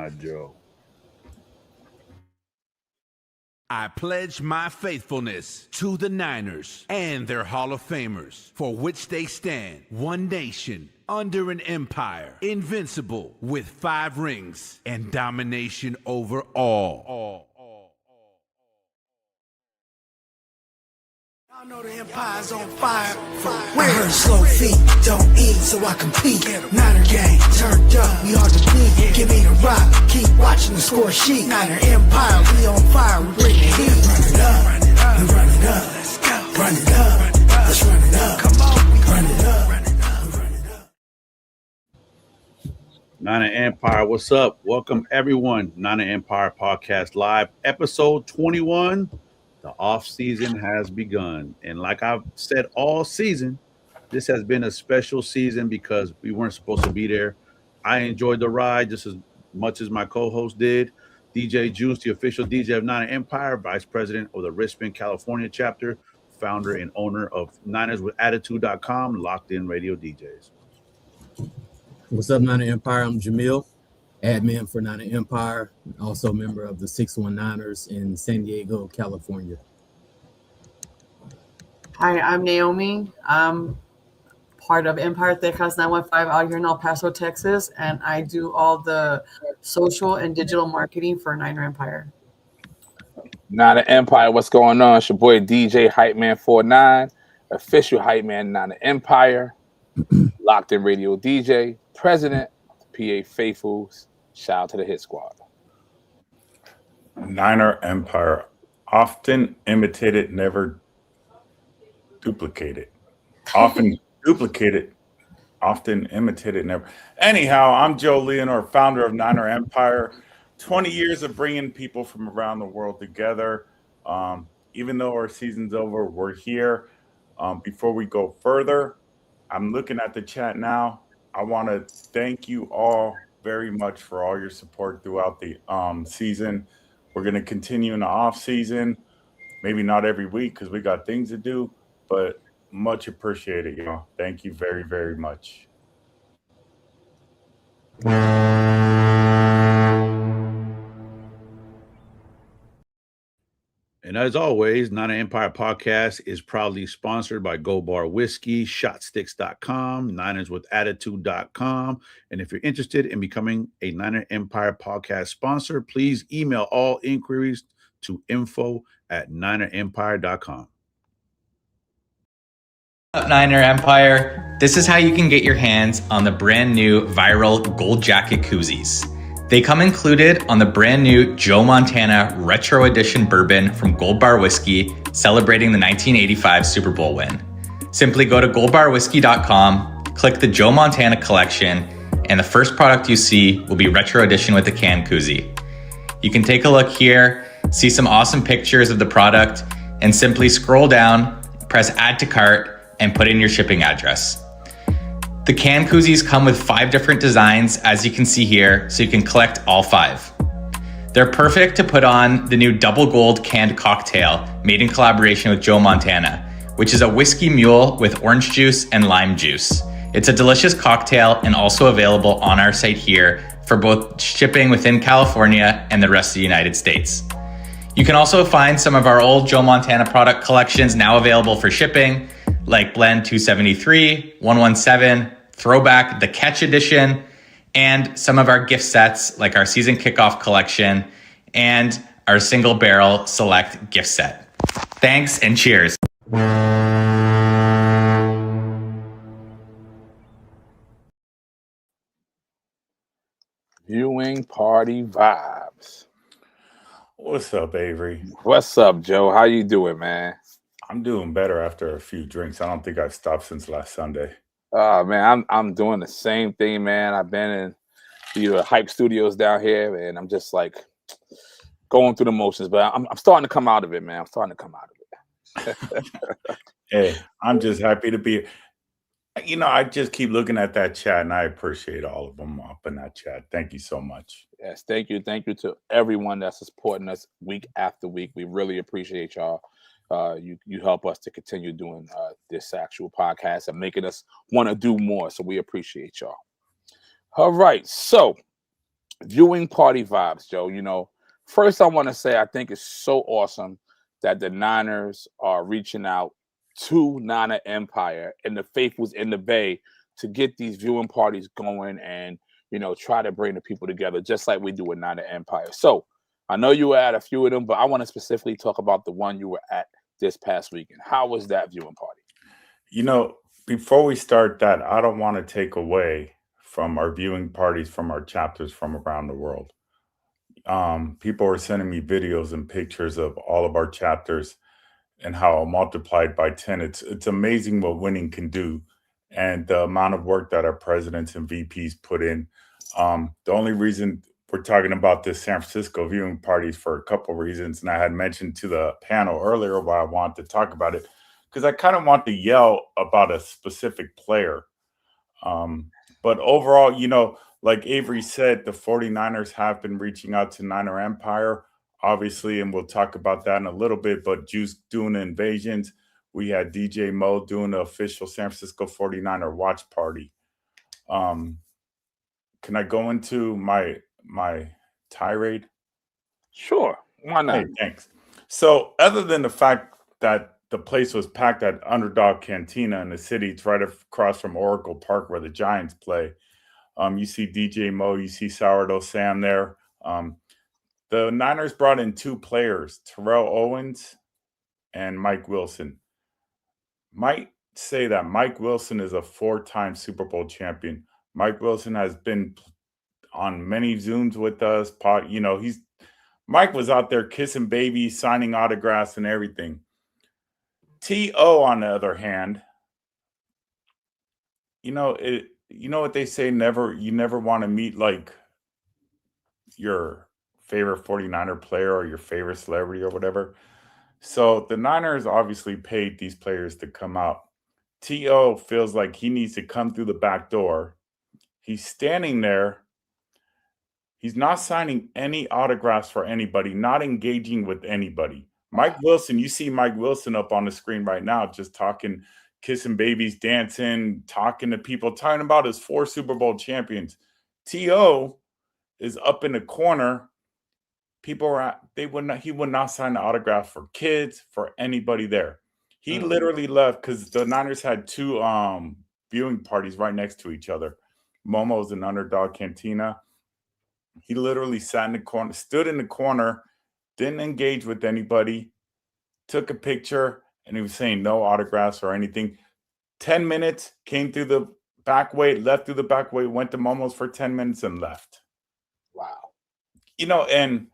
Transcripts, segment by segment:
not Joe. I pledge my faithfulness to the Niners and their Hall of Famers, for which they stand, one nation, under an empire, invincible, with 5 rings and domination over all. I know the empire's on fire. I heard slow feet, don't eat, so I compete. Niner gang, turned up, we hard to beat. Give me the rock, keep watching the score sheet. Niner empire, we on fire, we bring the heat. Run it up, we run it up. Let's go. Run it up, let's run it up. Come on, we run it up, run it up, run it up. Niner Empire, what's up? Welcome everyone. Niner Empire Podcast Live, episode 21. The off season has begun, and like I've said all season, this has been a special season because we weren't supposed to be there. I enjoyed the ride just as much as my co-host did. DJ Juice, the official DJ of Niner Empire, vice president of the Richmond, California chapter, founder and owner of NinersWithAttitude.com, locked in radio DJs. What's up, Niner Empire? I'm Jamil, admin for Niner Empire, also a member of the 619ers in San Diego, California. Hi, I'm Naomi. I'm part of Empire Steakhouse 915 out here in El Paso, Texas, and I do all the social and digital marketing for Niner Empire. Niner Empire, what's going on? It's your boy DJ Hype Man 49, official Hype Man Niner Empire, locked in radio DJ, president of the PA Faithfuls. Shout out to the Hit Squad. Niner Empire, often imitated, never duplicated. Often duplicated, often imitated, never. Anyhow, I'm Joe Leonor, founder of Niner Empire. 20 years of bringing people from around the world together. Even though our season's over, we're here. Before we go further, I'm looking at the chat now. I want to thank you all very much for all your support throughout the season. We're going to continue in the off season, maybe not every week because we got things to do, but much appreciated, y'all. Thank you very, very much. And as always, Niner Empire Podcast is proudly sponsored by Gold Bar Whiskey, Shotsticks.com, NinersWithAttitude.com. And if you're interested in becoming a Niner Empire Podcast sponsor, please email all inquiries to info@NinerEmpire.com. Up Niner Empire, this is how you can get your hands on the brand new viral Gold Jacket koozies. They come included on the brand new Joe Montana Retro Edition Bourbon from Gold Bar Whiskey, celebrating the 1985 Super Bowl win. Simply go to goldbarwhiskey.com, click the Joe Montana collection, and the first product you see will be Retro Edition with a can koozie. You can take a look here, see some awesome pictures of the product, and simply scroll down, press add to cart, and put in your shipping address. The can koozies come with 5 different designs, as you can see here, so you can collect all 5. They're perfect to put on the new Double Gold canned cocktail made in collaboration with Joe Montana, which is a whiskey mule with orange juice and lime juice. It's a delicious cocktail and also available on our site here for both shipping within California and the rest of the United States. You can also find some of our old Joe Montana product collections now available for shipping, like Blend 273, 117, Throwback, the Catch Edition, and some of our gift sets like our season kickoff collection and our single barrel select gift set. Thanks and cheers. Viewing party vibes. What's up, Avery? What's up, Joe? How you doing, man? I'm doing better after a few drinks. I don't think I've stopped since last Sunday. Man, I'm doing the same thing, man. I've been in the Hype Studios down here, and I'm just like going through the motions, but I'm starting to come out of it, man. I'm starting to come out of it. Hey, I'm just happy to be. I just keep looking at that chat, and I appreciate all of them up in that chat. Thank you so much. Yes, thank you to everyone that's supporting us week after week. We really appreciate y'all. You help us to continue doing this actual podcast and making us want to do more. So we appreciate y'all. All right. So viewing party vibes, Joe. You know, first I want to say I think it's so awesome that the Niners are reaching out to Niner Empire and the faithfuls in the Bay to get these viewing parties going and, you know, try to bring the people together just like we do with Niner Empire. So I know you were at a few of them, but I want to specifically talk about the one you were at this past weekend. How was that viewing party? You know, before we start that, I don't want to take away from our viewing parties from our chapters from around the world. People are sending me videos and pictures of all of our chapters and how multiplied by 10. It's amazing what winning can do and the amount of work that our presidents and VPs put in. The only reason we're talking about this San Francisco viewing parties for a couple of reasons, and I had mentioned to the panel earlier why I wanted to talk about it, because I kind of want to yell about a specific player. But overall, you know, like Avery said, the 49ers have been reaching out to Niner Empire, obviously, and we'll talk about that in a little bit, but Juice doing the invasions. We had DJ Mo doing the official San Francisco 49er watch party. Can I go into my tirade? Sure. Why not? Hey, thanks. So other than the fact that the place was packed at Underdog Cantina in the city, it's right across from Oracle Park where the Giants play. You see DJ Mo, you see Sourdough Sam there. The Niners brought in two players, Terrell Owens and Mike Wilson. Might say that Mike Wilson is a 4-time Super Bowl champion. Mike Wilson has been on many Zooms with us. You know, Mike was out there kissing babies, signing autographs and everything. T.O., on the other hand, you know what they say, you never want to meet like your favorite 49er player or your favorite celebrity or whatever. So the Niners obviously paid these players to come out. T.O. feels like he needs to come through the back door. He's standing there. He's not signing any autographs for anybody, not engaging with anybody. Mike Wilson, you see Mike Wilson up on the screen right now, just talking, kissing babies, dancing, talking to people, talking about his 4 Super Bowl champions. T.O. is up in the corner. He would not sign an autograph for kids, for anybody there. He literally left because the Niners had 2 viewing parties right next to each other. Momo's and Underdog Cantina. He literally sat in the corner, stood in the corner, didn't engage with anybody, took a picture, and he was saying no autographs or anything. 10 minutes, came through the back way, left through the back way, went to Momo's for 10 minutes and left. Wow. You know, and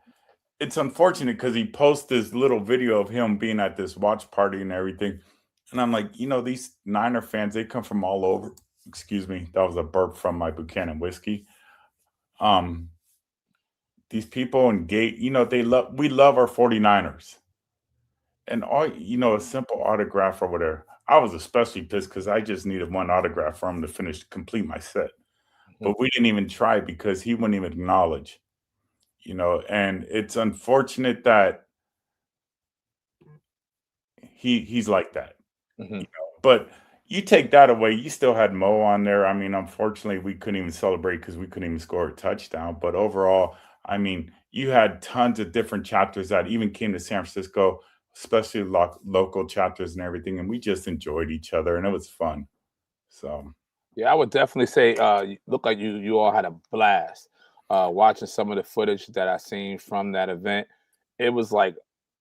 it's unfortunate because he posts this little video of him being at this watch party and everything. And I'm like, you know, these Niner fans, they come from all over. Excuse me, that was a burp from my Buchanan whiskey. These people engage, you know, we love our 49ers. And all, you know, a simple autograph or whatever. I was especially pissed because I just needed one autograph for him to complete my set. But we didn't even try because he wouldn't even acknowledge. You know, and it's unfortunate that he's like that. You know, but you take that away, you still had Mo on there. I mean, unfortunately, we couldn't even celebrate because we couldn't even score a touchdown. But overall, I mean, you had tons of different chapters that even came to San Francisco, especially local chapters and everything, and we just enjoyed each other, and it was fun. So, yeah, I would definitely say, look like you all had a blast. Watching some of the footage that I seen from that event, it was like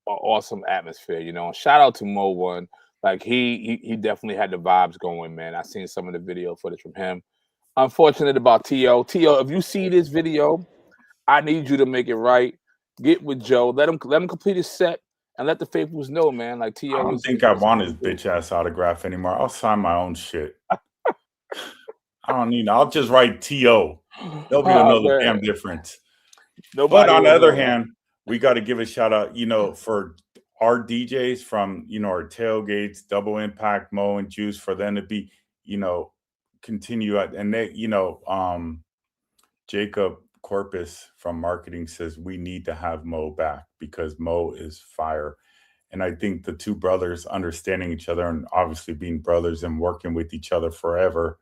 an awesome atmosphere, you know. Shout out to Mo One, like he definitely had the vibes going, man. I seen some of the video footage from him. Unfortunate about T.O. T.O., if you see this video, I need you to make it right. Get with Joe. Let him complete his set and let the faithfuls know, man. Like T.O. I don't think I want his bitch ass autograph anymore. I'll sign my own shit. I don't need. I'll just write T.O. There'll be another damn difference. But on the other hand, we got to give a shout out, you know, for our DJs from, you know, our tailgates, Double Impact, Mo and Juice, for them to be, you know, continue at, and they, you know, Jacob Corpus from marketing says we need to have Mo back because Mo is fire. And I think the two brothers understanding each other and obviously being brothers and working with each other forever,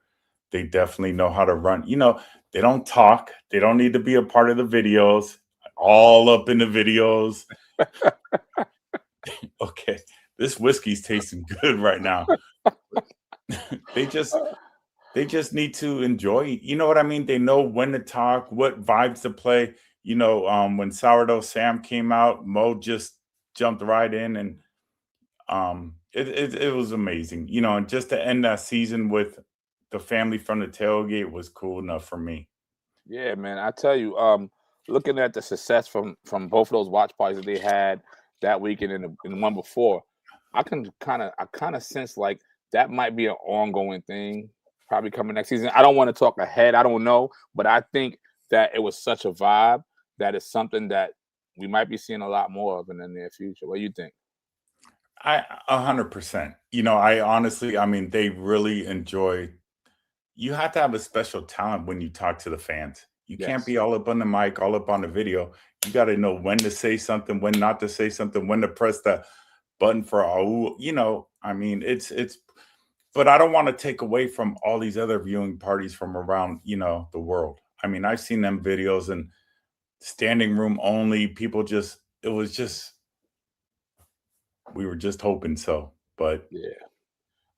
they definitely know how to run. You know, They don't talk. They don't need to be a part of the videos. All up in the videos. Okay, this whiskey's tasting good right now. They just need to enjoy. You know what I mean? They know when to talk, what vibes to play. You know, when Sourdough Sam came out, Mo just jumped right in, and it was amazing. You know, and just to end that season with the family from the tailgate was cool enough for me. Yeah, man. I tell you, looking at the success from both of those watch parties that they had that weekend and the one before, I kind of sense like that might be an ongoing thing, probably coming next season. I don't want to talk ahead. I don't know, but I think that it was such a vibe that it's something that we might be seeing a lot more of in the near future. What do you think? 100%. You know, I honestly, I mean, they really enjoy. You have to have a special talent when you talk to the fans. You can't Yes. be all up on the mic, all up on the video. You got to know when to say something, when not to say something, when to press the button for all. You know, I mean, it's. But I don't want to take away from all these other viewing parties from around, you know, the world. I mean, I've seen them videos and standing room only. People just, it was just, we were just hoping so. But Yeah.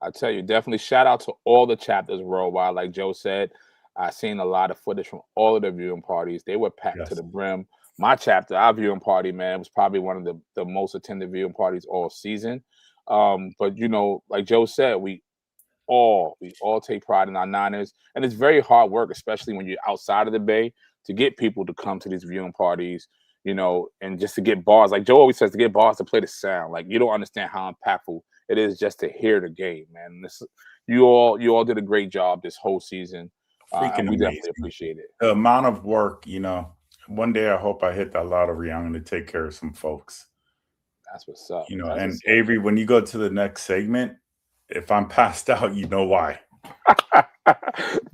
I tell you, definitely shout out to all the chapters worldwide. Like Joe said, I seen a lot of footage from all of the viewing parties. They were packed to yes, the brim. My chapter, our viewing party, man, was probably one of the most attended viewing parties all season. But you know, like Joe said, we all take pride in our Niners, and it's very hard work, especially when you're outside of the Bay, to get people to come to these viewing parties. You know, and just to get bars, like Joe always says, to get bars to play the sound. Like you don't understand how impactful it is just to hear the game, man. You all did a great job this whole season, and freaking we definitely amazing. appreciate it. The amount of work, you know, one day I hope I hit that lottery. I'm going to take care of some folks, That's what's up. you know. That's And what's Avery, when you go to the next segment, if I'm passed out, you know why. up.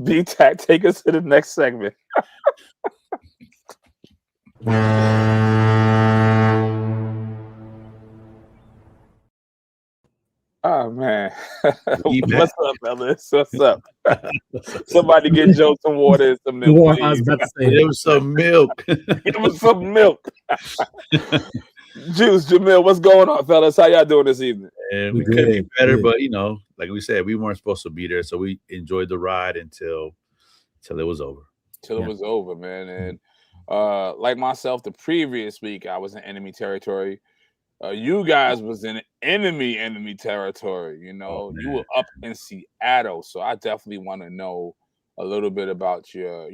D-Tac, take us to the next segment. Oh man, We what's up, fellas? What's up? Somebody get Joe some water and some milk, Well, I was please. about to say There was some milk. Give him some milk. Juice, Jamil, what's going on, fellas? How y'all doing this evening? And We we could be good, better, good. but you know, like we said, we weren't supposed to be there, so we enjoyed the ride until it was over. Till it Yeah. was over, man. And like myself, the previous week I was in enemy territory. You guys was in enemy territory. You know, you were up in Seattle, so I definitely want to know a little bit about your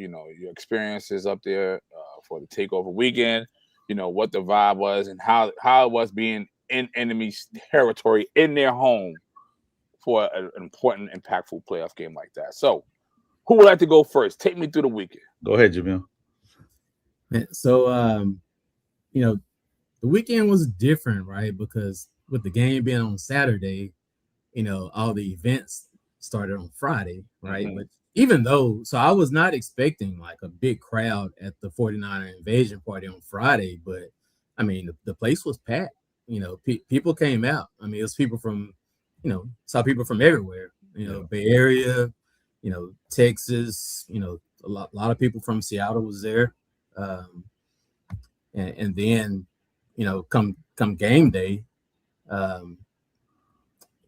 experiences up there for the takeover weekend. You know what the vibe was and how it was being in enemy territory in their home for an important, impactful playoff game like that. So, who would like to go first? Take me through the weekend. Go ahead, Jamil. So, you know, the weekend was different, right? Because with the game being on Saturday, you know, all the events started on Friday, right? Mhm. But even though, so I was not expecting like a big crowd at the 49er invasion party on Friday, but I mean, the place was packed. You know, people came out. I mean, it was people from, you know, saw people from everywhere, you know, Bay Area, you know, Texas, you know, a lot of people from Seattle was there. And then, you know, come game day,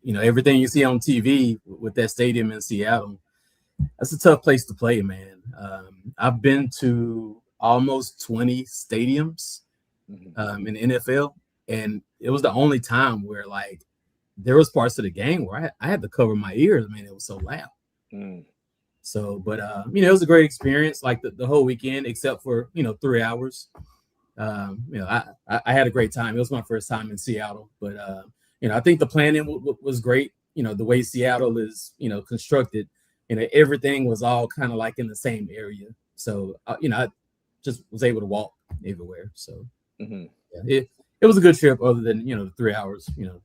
you know, everything you see on TV with that stadium in Seattle, that's a tough place to play, man. I've been to almost 20 stadiums in the NFL, and it was the only time where like there was parts of the game where I had to cover my ears. I mean, it was so loud. So, but you know, it was a great experience, like the whole weekend, except for, you know, 3 hours. You know, I had a great time. It was my first time in Seattle, but you know, I think the planning was great. You know, the way Seattle is, you know, constructed, you know, everything was all kind of like in the same area. So, you know, I just was able to walk everywhere. So, yeah, it was a good trip. Other than, you know, the 3 hours, you know,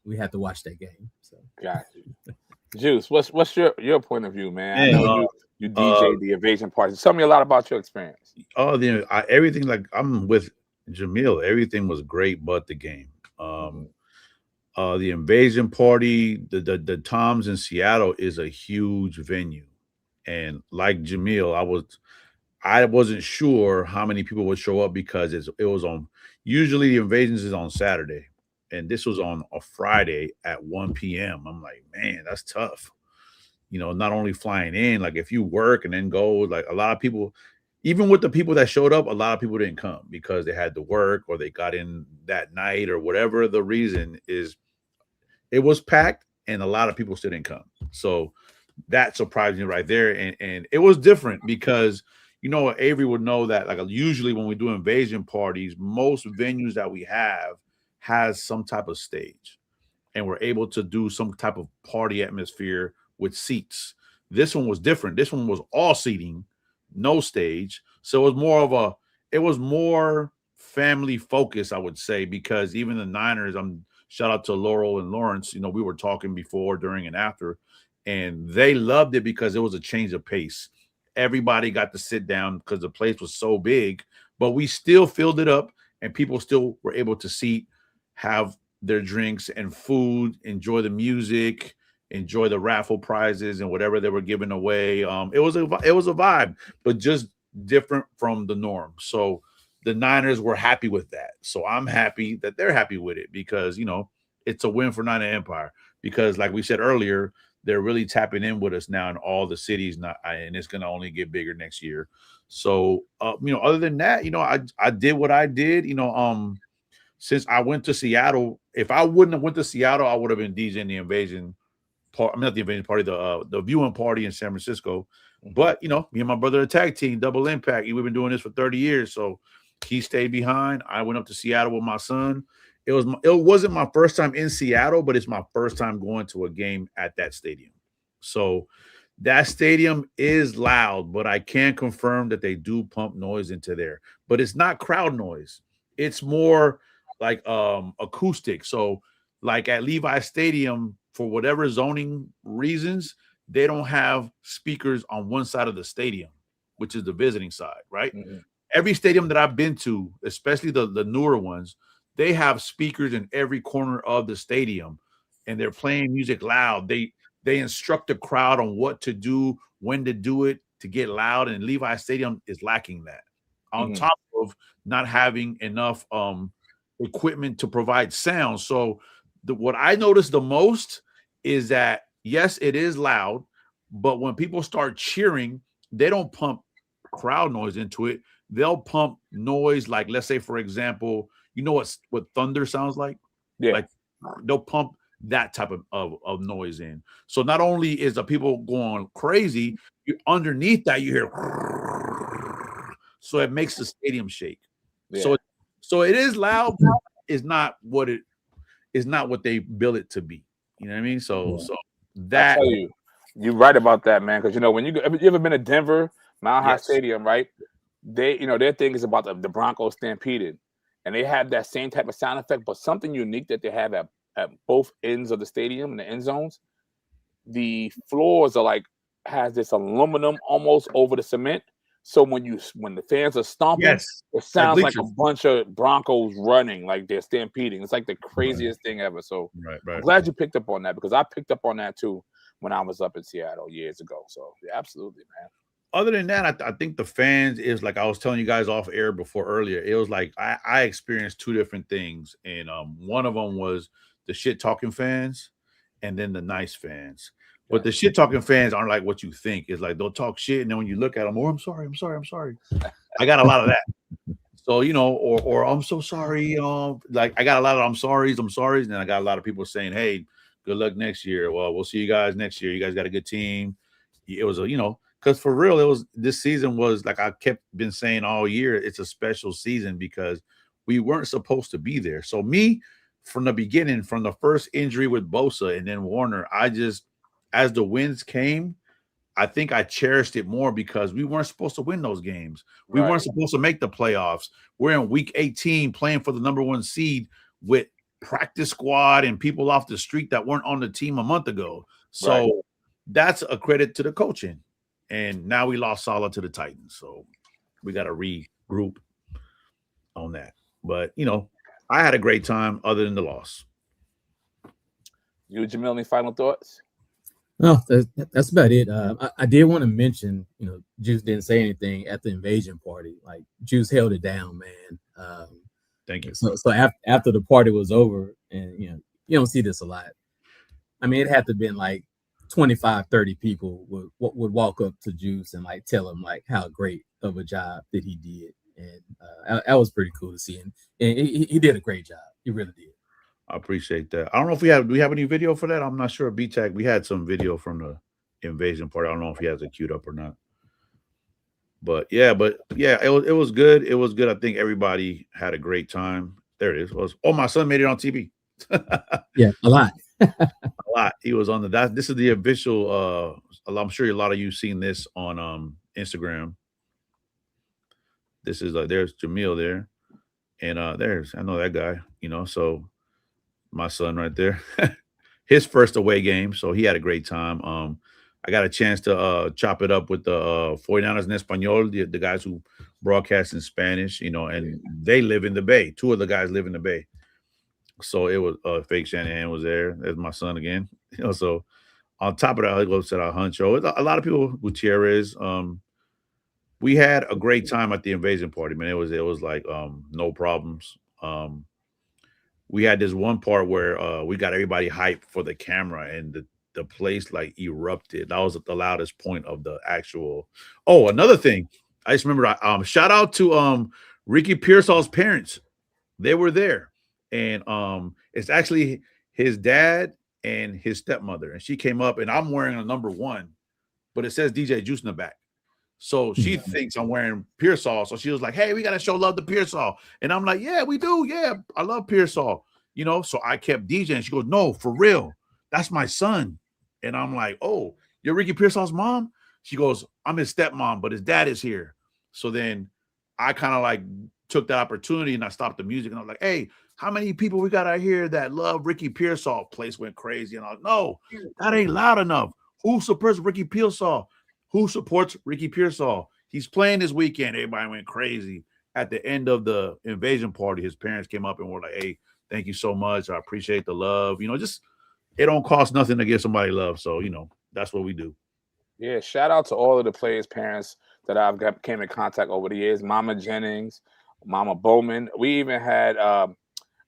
we had to watch that game. So, got you. Juice, what's your point of view, man? I Yeah, know you DJ the invasion party. Tell me a lot about your experience. Everything, like I'm with Jamil. Everything was great, but the game. The invasion party, the Toms in Seattle is a huge venue, And like Jamil, I wasn't sure how many people would show up because it was on. Usually the invasions is on Saturday, and this was on a Friday at 1 p.m. I'm like, man, that's tough. Not only flying in, like if you work and then go, like a lot of people, even with the people that showed up, a lot of people didn't come because they had to work or they got in that night or whatever the reason is. It was packed and a lot of people still didn't come. So that surprised me right there. And it was different because Avery would know that like usually when we do invasion parties, most venues that we have has some type of stage and we're able to do some type of party atmosphere with seats. This one was different. This one was all seating, no stage. So it was more family focused, I would say, because even the Niners, shout out to Laurel and Lawrence, we were talking before, during, and after, and they loved it because it was a change of pace. Everybody got to sit down because the place was so big, but we still filled it up and people still were able to seat, have their drinks and food, enjoy the music, enjoy the raffle prizes and whatever they were giving away. It was a vibe, but just different from the norm. So the Niners were happy with that. So I'm happy that they're happy with it because, it's a win for Niner Empire because like we said earlier, they're really tapping in with us now in all the cities, and it's going to only get bigger next year. So, other than that, I did what I did, since I went to Seattle. If I wouldn't have went to Seattle, I would have been DJing the invasion part. I mean, not the invasion party, the viewing party in San Francisco. But, me and my brother, a tag team, Double Impact. We've been doing this for 30 years. So he stayed behind. I went up to Seattle with my son. It wasn't my first time in Seattle, but it's my first time going to a game at that stadium. So that stadium is loud, but I can confirm that they do pump noise into there. But it's not crowd noise. It's more like acoustic. So like at Levi Stadium, for whatever zoning reasons, they don't have speakers on one side of the stadium, which is the visiting side, right? Mm-hmm. Every stadium that I've been to, especially the newer ones, they have speakers in every corner of the stadium, and they're playing music loud. They instruct the crowd on what to do, when to do it to get loud, and Levi Stadium is lacking that. On top of not having enough equipment to provide sound. So what I noticed the most is that, yes, it is loud, but when people start cheering, they don't pump crowd noise into it. They'll pump noise like, let's say, for example, what thunder sounds like? Yeah. Like they'll pump that type of noise in. So not only is the people going crazy, underneath that you hear, so it makes the stadium shake. Yeah. So it is loud. Is not what they bill it to be. You know what I mean? So that, I tell you're right about that, man. Because when you ever been to Denver, Mile High Stadium, right? They their thing is about the Broncos stampeded, and they have that same type of sound effect, but something unique that they have at both ends of the stadium in the end zones. The floors are has this aluminum almost over the cement. So when the fans are stomping, it sounds like a bunch of Broncos running, like they're stampeding. It's like the craziest thing ever. So I'm glad you picked up on that, because I picked up on that too when I was up in Seattle years ago. So yeah, absolutely, man. Other than that, I think the fans is like I was telling you guys off air before earlier. It was like I experienced two different things, and one of them was the shit talking fans, and then the nice fans. But the shit talking fans aren't like what you think. It's like they'll talk shit, and then when you look at them, I'm sorry. I got a lot of that. So or I'm so sorry. Like I got a lot of I'm sorries, and then I got a lot of people saying, "Hey, good luck next year. Well, we'll see you guys next year. You guys got a good team." It was because for real, this season was like I been saying all year. It's a special season because we weren't supposed to be there. So me, from the beginning, from the first injury with Bosa and then Warner, as the wins came, I think I cherished it more because we weren't supposed to win those games. We weren't supposed to make the playoffs. We're in week 18 playing for the number 1 seed with practice squad and people off the street that weren't on the team a month ago. So that's a credit to the coaching. And now we lost Saleh to the Titans. So we got to regroup on that. But, I had a great time other than the loss. You, Jamil, any final thoughts? No, that's about it. I did want to mention, Juice didn't say anything at the invasion party. Like Juice held it down, man. Thank you. So after the party was over, and you don't see this a lot. I mean, it had to have been like 25, 30 people would walk up to Juice and like tell him like how great of a job that he did, and that was pretty cool to see him. And he did a great job. He really did. I appreciate that. I don't know if do we have any video for that? I'm not sure. B-Tech, we had some video from the invasion party. I don't know if he has it queued up or not. But yeah, it was good. It was good. I think everybody had a great time. There it is. My son made it on TV. Yeah, a lot. A lot. He was on this is the official I'm sure a lot of you seen this on Instagram. This is there's Jamil there. And I know that guy, so my son right there. His first away game, so he had a great time. I got a chance to chop it up with the 49ers in Espanol, the guys who broadcast in Spanish, and they live in the Bay. Two of the guys live in the Bay. So it was Fake Shanahan was there. There's my son again. So on top of that, I go to our Huncho. A lot of people, Gutierrez. We had a great time at the invasion party, man. It was like no problems. We had this one part where we got everybody hyped for the camera, and the place like erupted. That was the loudest point of the actual. Oh, another thing. I just remember shout out to Ricky Pearsall's parents. They were there. And it's actually his dad and his stepmother. And she came up, and I'm wearing a number 1, but it says DJ Juice in the back. So she thinks I'm wearing Pearsall. So she was like, hey, we got to show love to Pearsall. And I'm like, yeah, we do. Yeah, I love Pearsall. So I kept DJing. She goes, no, for real. That's my son. And I'm like, oh, you're Ricky Pearsall's mom? She goes, I'm his stepmom, but his dad is here. So then I kind of like took that opportunity and I stopped the music. And I was like, hey, how many people we got out here that love Ricky Pearsall? Place went crazy. And I was like, no, that ain't loud enough. Who supports Ricky Pearsall? Who supports Ricky Pearsall? He's playing this weekend. Everybody went crazy. At the end of the invasion party, his parents came up and were like, hey, thank you so much. I appreciate the love. Just it don't cost nothing to give somebody love. So, that's what we do. Yeah, shout out to all of the players' parents that I've came in contact over the years. Mama Jennings, Mama Bowman. We even had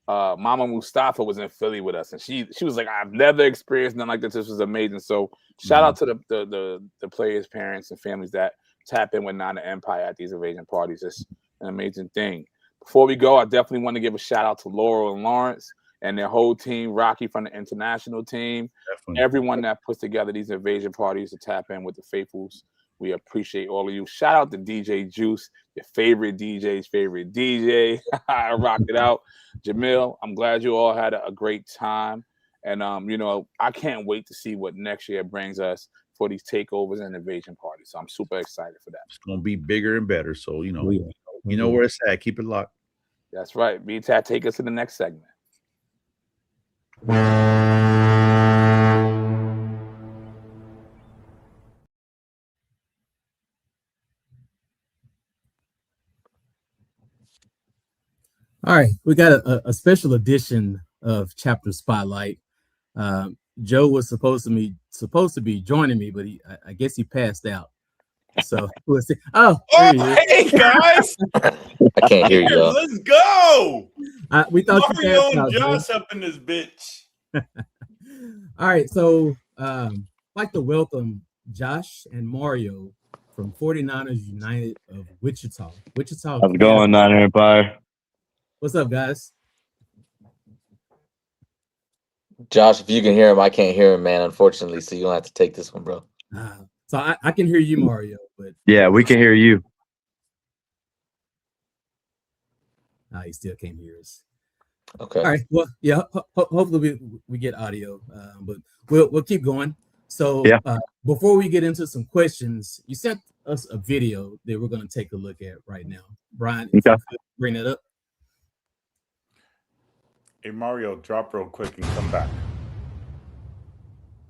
Mama Mustafa was in Philly with us, and she was like, I've never experienced nothing like this. This was amazing. So shout out to the players' parents and families that tap in with Nana Empire at these invasion parties. It's an amazing thing. Before we go, I definitely want to give a shout out to Laurel and Lawrence and their whole team, Rocky from the international team, everyone that puts together these invasion parties to tap in with the faithfuls. We appreciate all of you. Shout out to DJ Juice, your favorite DJ's favorite DJ. I rocked it out. Jamil, I'm glad you all had a great time. And, I can't wait to see what next year brings us for these takeovers and invasion parties. So I'm super excited for that. It's going to be bigger and better. So, you know where it's at. Keep it locked. That's right. B-Tat, take us to the next segment. All right, we got a special edition of Chapter Spotlight. Joe was supposed to be joining me, but I guess he passed out. So we'll see. Oh, hey guys! I can't hear you. Let's go. We thought Mario you and Josh up in this bitch. All right, so I'd like to welcome Josh and Mario from 49ers United of Wichita. How's it going, Niner Empire? What's up, guys? Josh, if you can hear him, I can't hear him, man, unfortunately. So you don't have to take this one, bro. So I can hear you, Mario, but yeah, we can hear you. He still can't hear us. Okay. All right. Well, yeah. Hopefully we get audio, but we'll keep going. So before we get into some questions, you sent us a video that we're going to take a look at right now. Brian, if you could bring that up. Hey Mario, drop real quick and come back.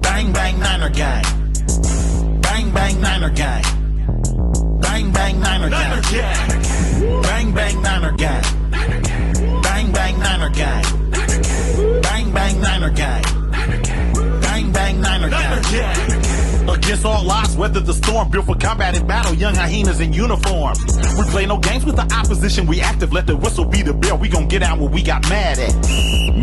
Bang bang Niner gang. Bang bang Niner gang. Bang bang Niner gang. Bang bang Niner gang. Bang bang Niner gang. Bang bang Niner gang. Bang bang Niner gang. against all odds, weather the storm, built for combat and battle, young hyenas in uniform. We play no games with the opposition, we active, let the whistle be the bell, we gon' get out what we got mad at.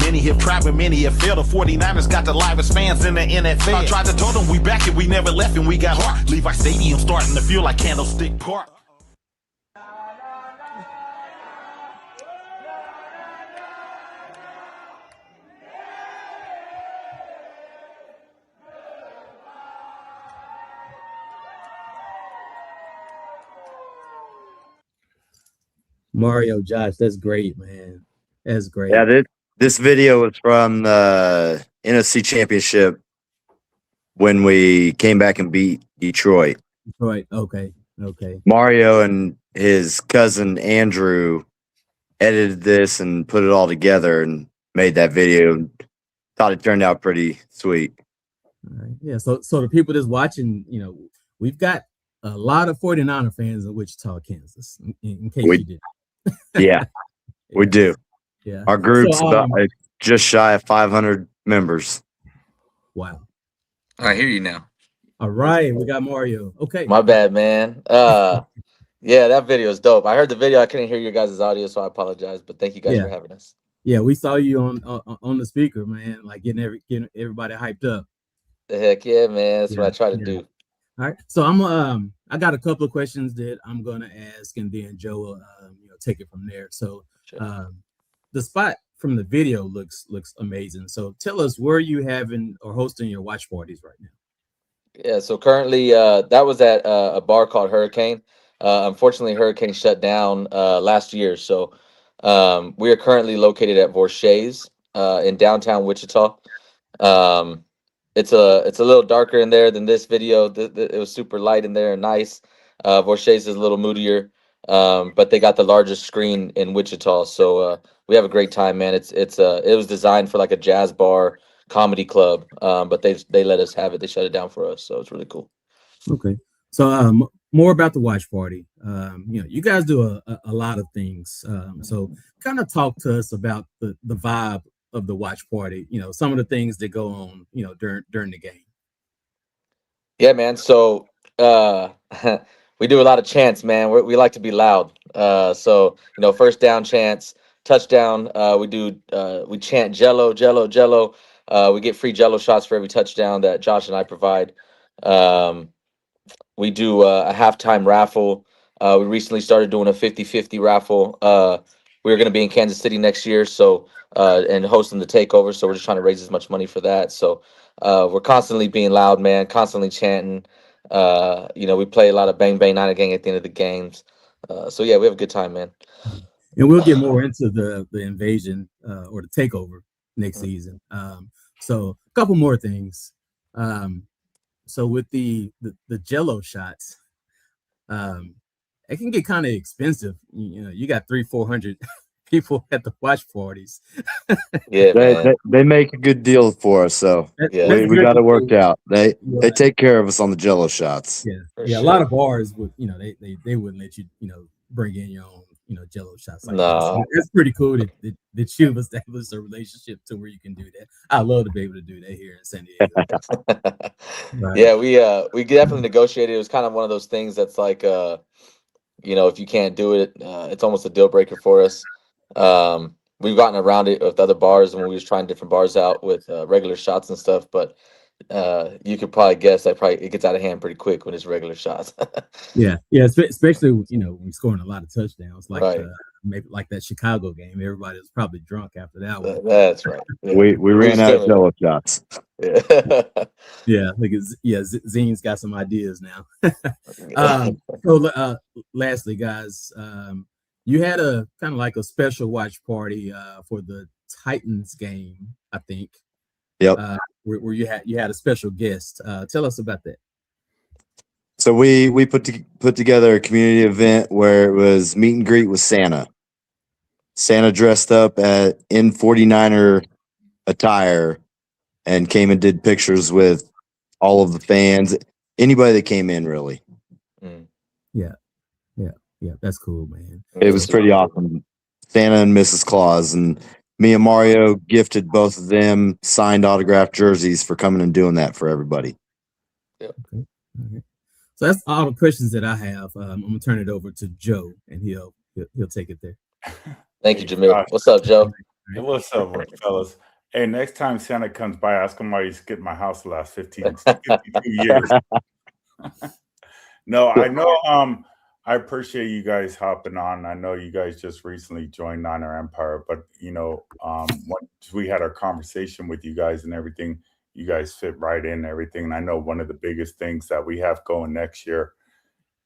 Many have tried, but many have failed. The 49ers got the livest fans in the NFL. I tried to tell them we back it, we never left and we got heart. Levi Stadium starting to feel like Candlestick Park. Mario, Josh, that's great, man. That's great. Yeah, this video was from the NFC Championship when we came back and beat Detroit. Detroit. Okay. Mario and his cousin Andrew edited this and put it all together and made that video. Thought it turned out pretty sweet. All right. Yeah. So the people that's watching, we've got a lot of 49er fans in Wichita, Kansas. In case you didn't. Yeah, we do. Yeah. Our group's So, about just shy of 500 members. Wow. I hear you now. All right, we got Mario. Okay. My bad, man. Yeah, that video is dope. I heard the video. I couldn't hear your guys' audio, so I apologize. But thank you guys for having us. Yeah, we saw you on the speaker, man. Like getting everybody hyped up. The heck yeah, man. That's what I try to do. All right. So I got a couple of questions that I'm gonna ask, and then Joe will take it from there. So the spot from the video looks amazing. So tell us where you having or hosting your watch parties right now. Yeah, so currently that was at a bar called Hurricane. Unfortunately, Hurricane shut down last year. So we are currently located at Vorshay's in downtown Wichita. It's a little darker in there than this video. It was super light in there and nice. Vorshay's is a little moodier, but they got the largest screen in Wichita. So we have a great time, man. It was designed for like a jazz bar comedy club, but they let us have it. They shut it down for us, so it's really cool. Okay, so more about the watch party. You guys do a lot of things. So kind of talk to us about the vibe of the watch party. Some of the things that go on, during the game. Yeah, man. So we do a lot of chants, man. We like to be loud. So first down chants, touchdown. We chant Jello, Jello, Jello. We get free Jello shots for every touchdown that Josh and I provide. We do a halftime raffle. We recently started doing a 50-50 raffle. We're going to be in Kansas City next year, so and hosting the takeover. So we're just trying to raise as much money for that. So we're constantly being loud, man. Constantly chanting. We play a lot of Bang Bang Niner Gang at the end of the games. So yeah, we have a good time, man. And we'll get more into the invasion or the takeover next season. So a couple more things. So with the Jello shots, it can get kind of expensive. You got 300-400 people at the watch parties. Yeah, they make a good deal for us, so we got it worked out. They take care of us on the Jello shots. Yeah. A lot of bars would, they wouldn't let you, bring in your own, Jello shots. Like that. So it's pretty cool that you've established a relationship to where you can do that. I love to be able to do that here in San Diego. Right. Yeah, we definitely negotiated. It was kind of one of those things that's like, if you can't do it, it's almost a deal breaker for us. We've gotten around it with other bars when we was trying different bars out with regular shots and stuff, but you could probably guess that it gets out of hand pretty quick when it's regular shots. yeah, especially we scoring a lot of touchdowns, like maybe like that Chicago game. Everybody was probably drunk after that one. That's right. Yeah. We ran out of Jello shots. Yeah, Zine's got some ideas now. So lastly, guys, you had a kind of like a special watch party for the Titans game, I think. Yep. Where you had a special guest. Tell us about that. So we put together a community event where it was meet and greet with Santa. Santa dressed up in 49er attire and came and did pictures with all of the fans, anybody that came in, really. Yeah, that's cool, man. It was pretty awesome. Santa and Mrs. Claus, and me and Mario gifted both of them signed autographed jerseys for coming and doing that for everybody. Yep. Okay. Okay. So that's all the questions that I have. I'm gonna turn it over to Joe, and he'll take it there. Thank you, Jamil. What's up, Joe? Hey, what's up, fellas? Hey, next time Santa comes by, ask him why he skipped my house the last 52 years. No, I know. I appreciate you guys hopping on. I know you guys just recently joined Niner Empire, but once we had our conversation with you guys and everything, you guys fit right in and everything. And I know one of the biggest things that we have going next year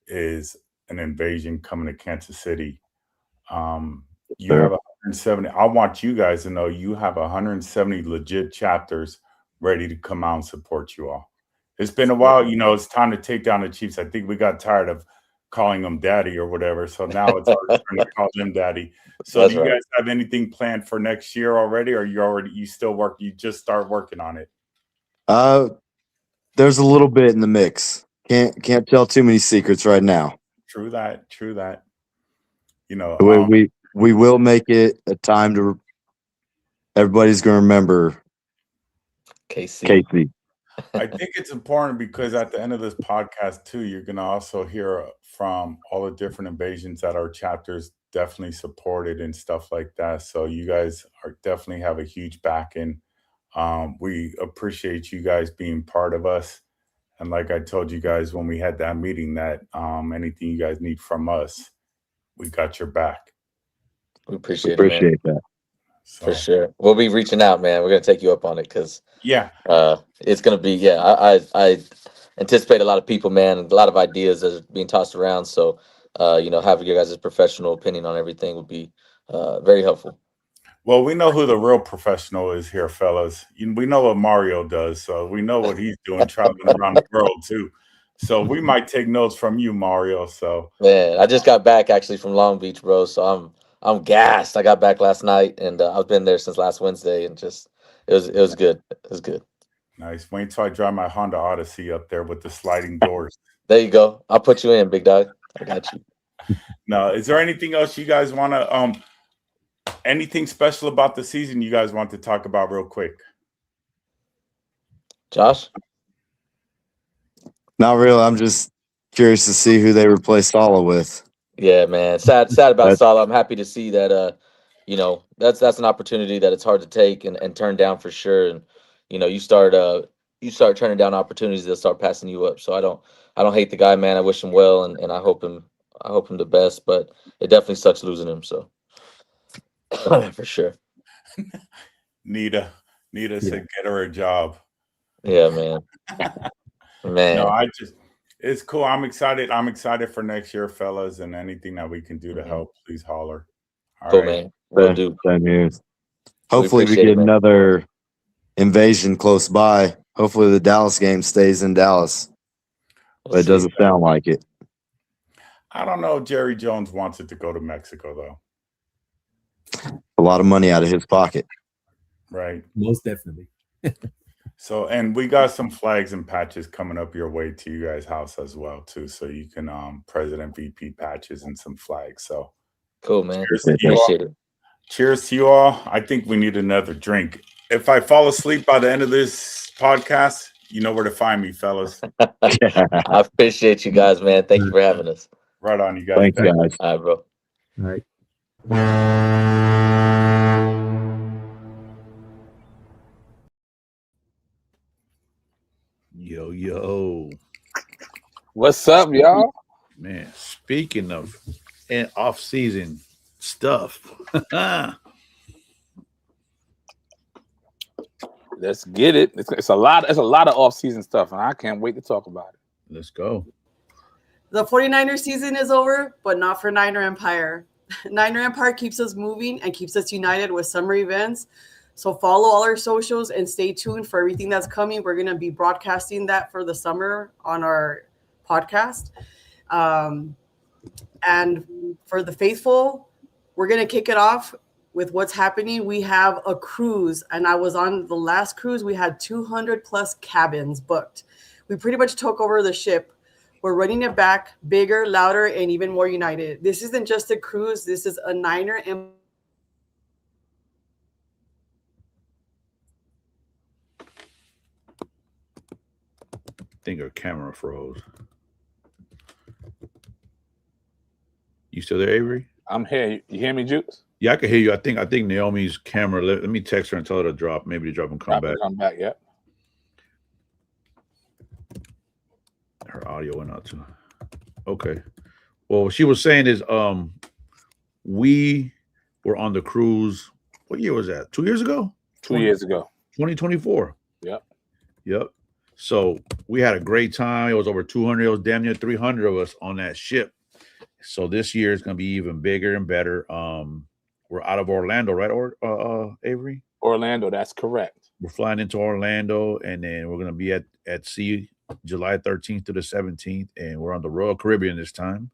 is an invasion coming to Kansas City. You have 170. I want you guys to know you have 170 legit chapters ready to come out and support you all. It's been a while, it's time to take down the Chiefs. I think we got tired of calling them daddy or whatever. So now it's our turn to call them daddy. So do you guys have anything planned for next year already? Or you just start working on it? There's a little bit in the mix. Can't tell too many secrets right now. True that. We will make it a time to everybody's gonna remember Casey. I think it's important because at the end of this podcast too, you're going to also hear from all the different invasions that our chapters definitely supported and stuff like that. So you guys definitely have a huge backing. We appreciate you guys being part of us. And like I told you guys when we had that meeting, that anything you guys need from us, we got your back. We appreciate that. So, for sure. We'll be reaching out, man. We're going to take you up on it because it's going to be, I anticipate a lot of people, man, and a lot of ideas that are being tossed around. So, having your guys' professional opinion on everything would be very helpful. Well, we know who the real professional is here, fellas. We know what Mario does, so we know what he's doing traveling around the world too. So we might take notes from you, Mario. So man, I just got back actually from Long Beach, bro. So I'm gassed. I got back last night, and I've been there since last Wednesday, and just it was good. It was good. Nice. Wait until I drive my Honda Odyssey up there with the sliding doors. There you go. I'll put you in, big dog. I got you. Now, is there anything else you guys want to anything special about the season you guys want to talk about real quick? Josh? Not really. I'm just curious to see who they replace Sala with. Yeah, man. Sad about Sala. I'm happy to see that that's an opportunity that it's hard to take and turn down for sure. And you start turning down opportunities, they'll start passing you up. So I don't hate the guy, man. I wish him well, and I hope him the best, but it definitely sucks losing him, so for sure. Nita said get her a job. Yeah, man. No, it's cool. I'm excited for next year, fellas, and anything that we can do to help, please holler. All right, man. We'll do. Hopefully we get another invasion close by. Hopefully the Dallas game stays in Dallas. But it doesn't sound like it. I don't know if Jerry Jones wants it to go to Mexico, though. A lot of money out of his pocket. Right. Most definitely. So, and we got some flags and patches coming up your way to you guys' house as well, too. So you can President VP patches and some flags. So cool, man. Appreciate it. Cheers to you all. I think we need another drink. If I fall asleep by the end of this podcast, you know where to find me, fellas. I appreciate you guys, man. Thank you for having us. Right on, you guys. Thanks, guys. All right, bro. All right. Yo. What's up, y'all? Man, speaking of off-season stuff. Let's get it. It's a lot of off-season stuff, and I can't wait to talk about it. Let's go. The 49er season is over, but not for Niner Empire. Niner Empire keeps us moving and keeps us united with summer events. So follow all our socials and stay tuned for everything that's coming. We're going to be broadcasting that for the summer on our podcast. And for the faithful, we're going to kick it off with what's happening. We have a cruise, and I was on the last cruise. We had 200 plus cabins booked. We pretty much took over the ship. We're running it back bigger, louder, and even more united. This isn't just a cruise. This is a Niner Empire. think her camera froze. You still there, Avery? I'm here. You hear me, Juice? Yeah, I can hear you. I think Naomi's camera. Let me text her and tell her to drop. Maybe to drop and come back. Come back. Yep. Her audio went out too. Okay. Well, what she was saying is, we were on the cruise. What year was that? 2 years ago? 2 years ago. 2024. Yep. Yep. So we had a great time. It was over 200. It was damn near 300 of us on that ship. So this year is going to be even bigger and better. We're out of Orlando, right? Or Avery? Orlando, that's correct. We're flying into Orlando, and then we're going to be at sea July 13th to the 17th, and we're on the Royal Caribbean this time.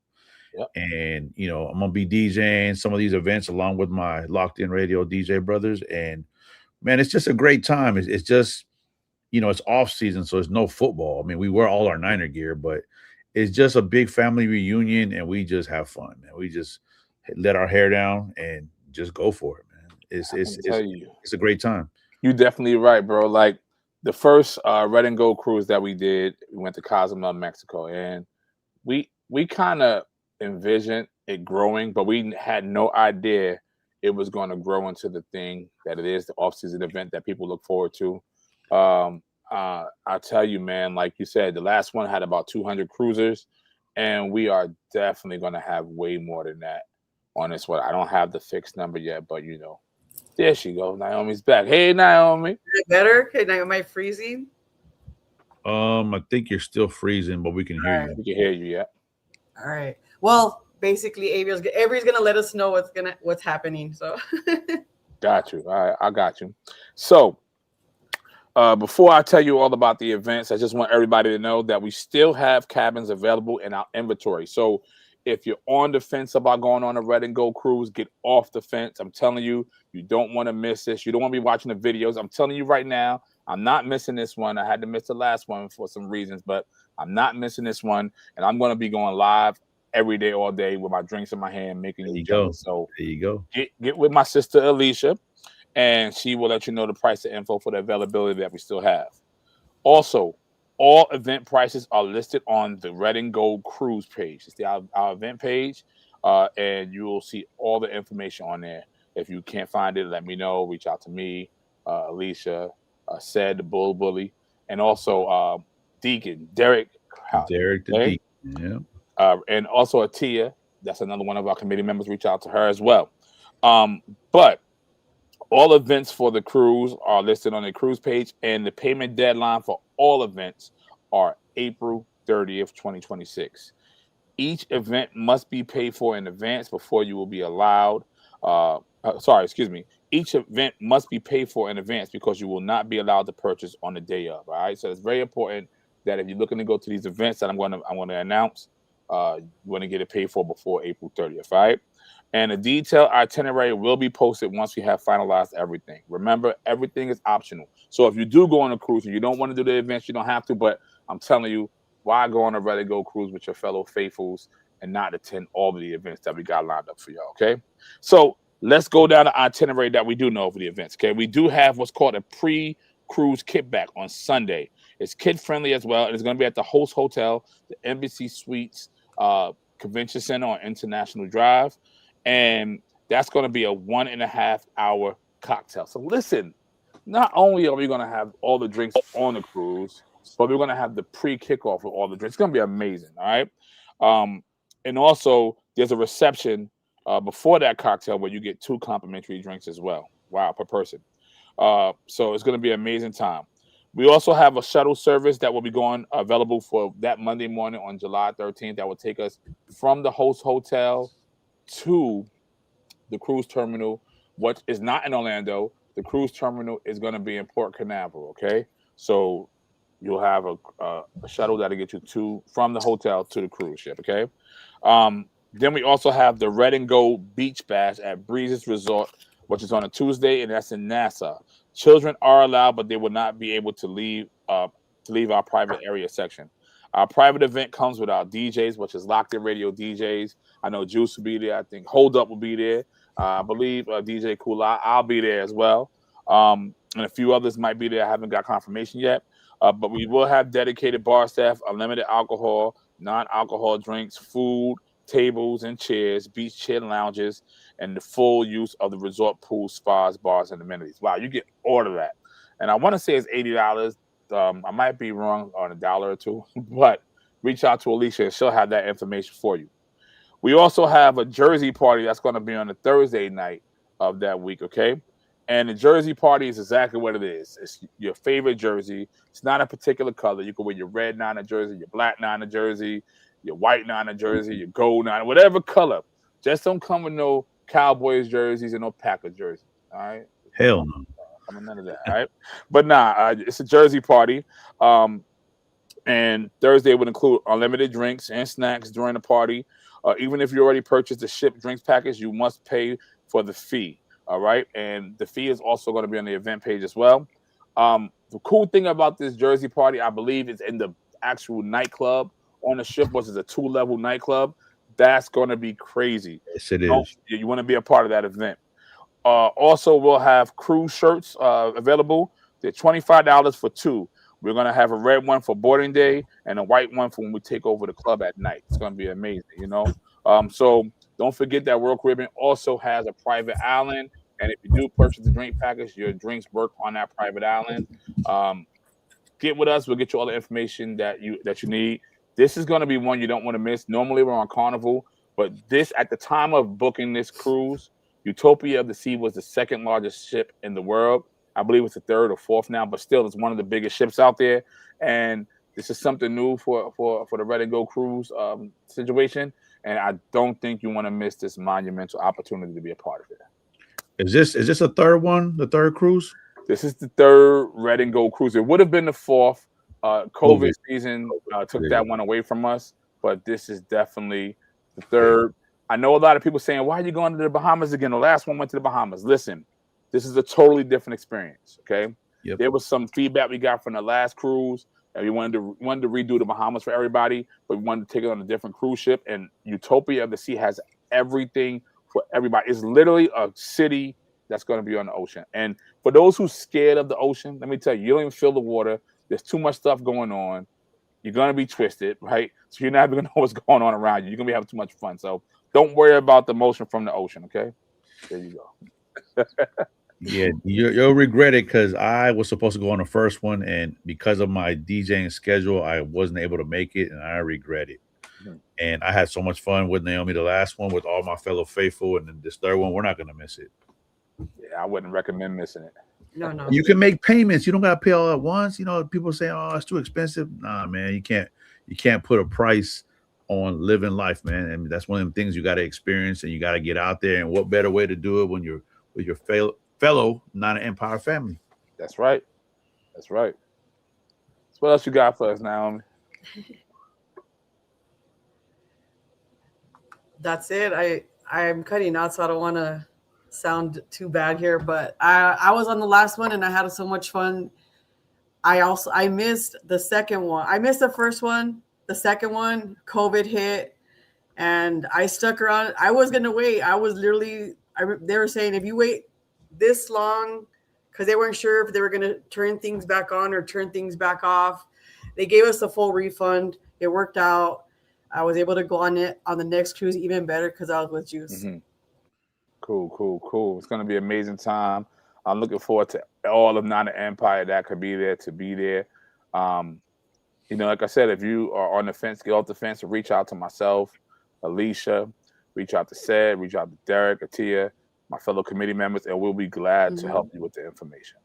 Yep. And, you know, I'm going to be DJing some of these events along with my Locked In Radio DJ brothers. And, man, it's just a great time. It's just, you know, it's off season, so it's no football. I mean, we wear all our Niner gear, but it's just a big family reunion, and we just have fun, man. We just let our hair down and just go for it, man. It's a great time. You're definitely right, bro. Like the first Red and Gold cruise that we did, we went to Cozumel, Mexico, and we kind of envisioned it growing, but we had no idea it was going to grow into the thing that it is, the off-season event that people look forward to. I'll tell you, man, like you said, the last one had about 200 cruisers, and we are definitely going to have way more than that on this one. I don't have the fixed number yet, but you know, there she goes. Naomi's back. Hey, Naomi. Is it better? Okay, am I freezing? I think you're still freezing, but we can hear you. We can hear you, yeah. All right. Well, basically, Avery's gonna let us know what's happening. So Got you. All right, I got you. So before I tell you all about the events, I just want everybody to know that we still have cabins available in our inventory. So if you're on the fence about going on a Red and Gold cruise, get off the fence. I'm telling you, you don't want to miss this. You don't want to be watching the videos. I'm telling you right now, I'm not missing this one. I had to miss the last one for some reasons, but I'm not missing this one. And I'm going to be going live every day, all day with my drinks in my hand, making you jealous. So there you go. Get with my sister Alicia, and she will let you know the price and info for the availability that we still have. Also, all event prices are listed on the Red and Gold cruise page. It's our event page, and you will see all the information on there. If you can't find it, let me know. Reach out to me, Alicia, Said the Bull Bully, and also Deacon Derek. Derek the Deacon, yeah. And also Atia. That's another one of our committee members. Reach out to her as well. But all events for the cruise are listed on the cruise page, and the payment deadline for all events are April 30th, 2026. Each event must be paid for in advance before you will be allowed. Each event must be paid for in advance because you will not be allowed to purchase on the day of. All right, so it's very important that if you're looking to go to these events that I'm going to announce, you want to get it paid for before April 30th. All right. And a detailed itinerary will be posted once we have finalized everything. Remember, everything is optional. So if you do go on a cruise and you don't want to do the events, you don't have to. But I'm telling you, why go on a Red and Gold cruise with your fellow faithfuls and not attend all of the events that we got lined up for y'all, okay? So let's go down the itinerary that we do know for the events, okay? We do have what's called a pre-cruise kickback on Sunday. It's kid-friendly as well, and it's going to be at the host hotel, the Embassy Suites Convention Center on International Drive. And that's going to be a 1.5 hour cocktail. So listen, not only are we going to have all the drinks on the cruise, but we're going to have the pre-kickoff with all the drinks. It's going to be amazing, all right? And also, there's a reception before that cocktail where you get 2 complimentary drinks as well. Wow, per person. So it's going to be an amazing time. We also have a shuttle service that will be available for that Monday morning on July 13th that will take us from the host hotel to the cruise terminal, what is not in Orlando. The cruise terminal is going to be in Port Canaveral, okay? So you'll have a shuttle that'll get you from the hotel to the cruise ship, okay? Then we also have the Red and Gold Beach Bash at Breezes Resort, which is on a Tuesday, and that's in Nassau. Children are allowed, but they will not be able to leave our private area section. Our private event comes with our DJs, which is Locked In Radio DJs. I know Juice will be there. I think Hold Up will be there. I believe DJ Cool, I'll be there as well. And a few others might be there. I haven't got confirmation yet. But we will have dedicated bar staff, unlimited alcohol, non-alcohol drinks, food, tables and chairs, beach chair lounges, and the full use of the resort pool, spas, bars, and amenities. Wow, you get all of that. And I want to say it's $80. I might be wrong on $1 or $2, but reach out to Alicia and she'll have that information for you. We also have a jersey party that's going to be on the Thursday night of that week, okay? And the jersey party is exactly what it is. It's your favorite jersey. It's not a particular color. You can wear your red Niner jersey, your black Niner jersey, your white Niner jersey, your gold Niner, whatever color. Just don't come with no Cowboys jerseys and no Packers jerseys, all right? Hell no. None of that, all right? But it's a jersey party. And Thursday would include unlimited drinks and snacks during the party. Even if you already purchased the shipped drinks package, you must pay for the fee. All right. And the fee is also going to be on the event page as well. The cool thing about this jersey party, I believe, is in the actual nightclub on the ship, which is a 2-level nightclub. That's going to be crazy. Yes, it is. You want to be a part of that event. Also, we'll have cruise shirts available. They're $25 for 2. We're going to have a red one for boarding day and a white one for when we take over the club at night. It's going to be amazing, you know. So don't forget that World Caribbean also has a private island. And if you do purchase the drink package, your drinks work on that private island. Get with us. We'll get you all the information that you need. This is going to be one you don't want to miss. Normally we're on Carnival, but this, at the time of booking this cruise, Utopia of the Sea was the second largest ship in the world. I believe it's the 3rd or 4th now, but still it's one of the biggest ships out there. And this is something new for the Red and Go cruise situation. And I don't think you want to miss this monumental opportunity to be a part of it. Is this a third one, the third cruise? This is the 3rd Red and Go cruise. It would have been the 4th. COVID season took that one away from us, but this is definitely the 3rd. I know a lot of people saying, why are you going to the Bahamas again? The last one went to the Bahamas. Listen, this is a totally different experience, okay? Yep. There was some feedback we got from the last cruise, and we wanted to redo the Bahamas for everybody, but we wanted to take it on a different cruise ship, and Utopia of the Sea has everything for everybody. It's literally a city that's going to be on the ocean. And for those who's scared of the ocean, let me tell you, you don't even feel the water. There's too much stuff going on. You're going to be twisted, right? So you're not even going to know what's going on around you. You're going to be having too much fun. So don't worry about the motion from the ocean, okay? There you go. Yeah, you'll regret it, because I was supposed to go on the first one, and because of my DJing schedule, I wasn't able to make it, and I regret it. Mm-hmm. And I had so much fun with Naomi, the last one, with all my fellow faithful, and then this third one, we're not going to miss it. Yeah, I wouldn't recommend missing it. No. You can make payments. You don't got to pay all at once. You know, people say, "Oh, it's too expensive." Nah, man, you can't put a price on living life, man. I mean, that's one of the things you got to experience, and you got to get out there. And what better way to do it when you're with your fellow Niner Empire family? That's right. That's right. So what else you got for us, Naomi? That's it. I'm cutting out, so I don't want to sound too bad here, but I was on the last one and I had so much fun. I missed the second one. I missed the first one. The second one, COVID hit, and I stuck around. I was gonna wait. I was literally. They were saying if you wait this long, because they weren't sure if they were gonna turn things back on or turn things back off. They gave us a full refund. It worked out. I was able to go on it on the next cruise even better because I was with Juice. Mm-hmm. Cool. It's gonna be an amazing time. I'm looking forward to all of Niner Empire that could be there to be there. You know, like I said, if you are on the fence, get off the fence and reach out to myself, Alicia, reach out to Sed, reach out to Derek, Atia, my fellow committee members, and we'll be glad to help you with the information.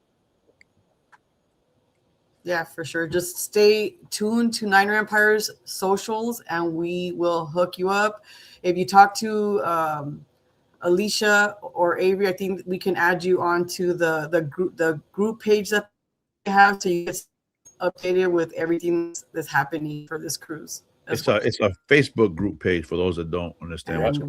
Yeah, for sure. Just stay tuned to Niner Empire's socials, and we will hook you up. If you talk to Alicia or Avery, I think we can add you onto the group page that we have, so you get updated with everything that's happening for this cruise. It's a Facebook group page for those that don't understand. And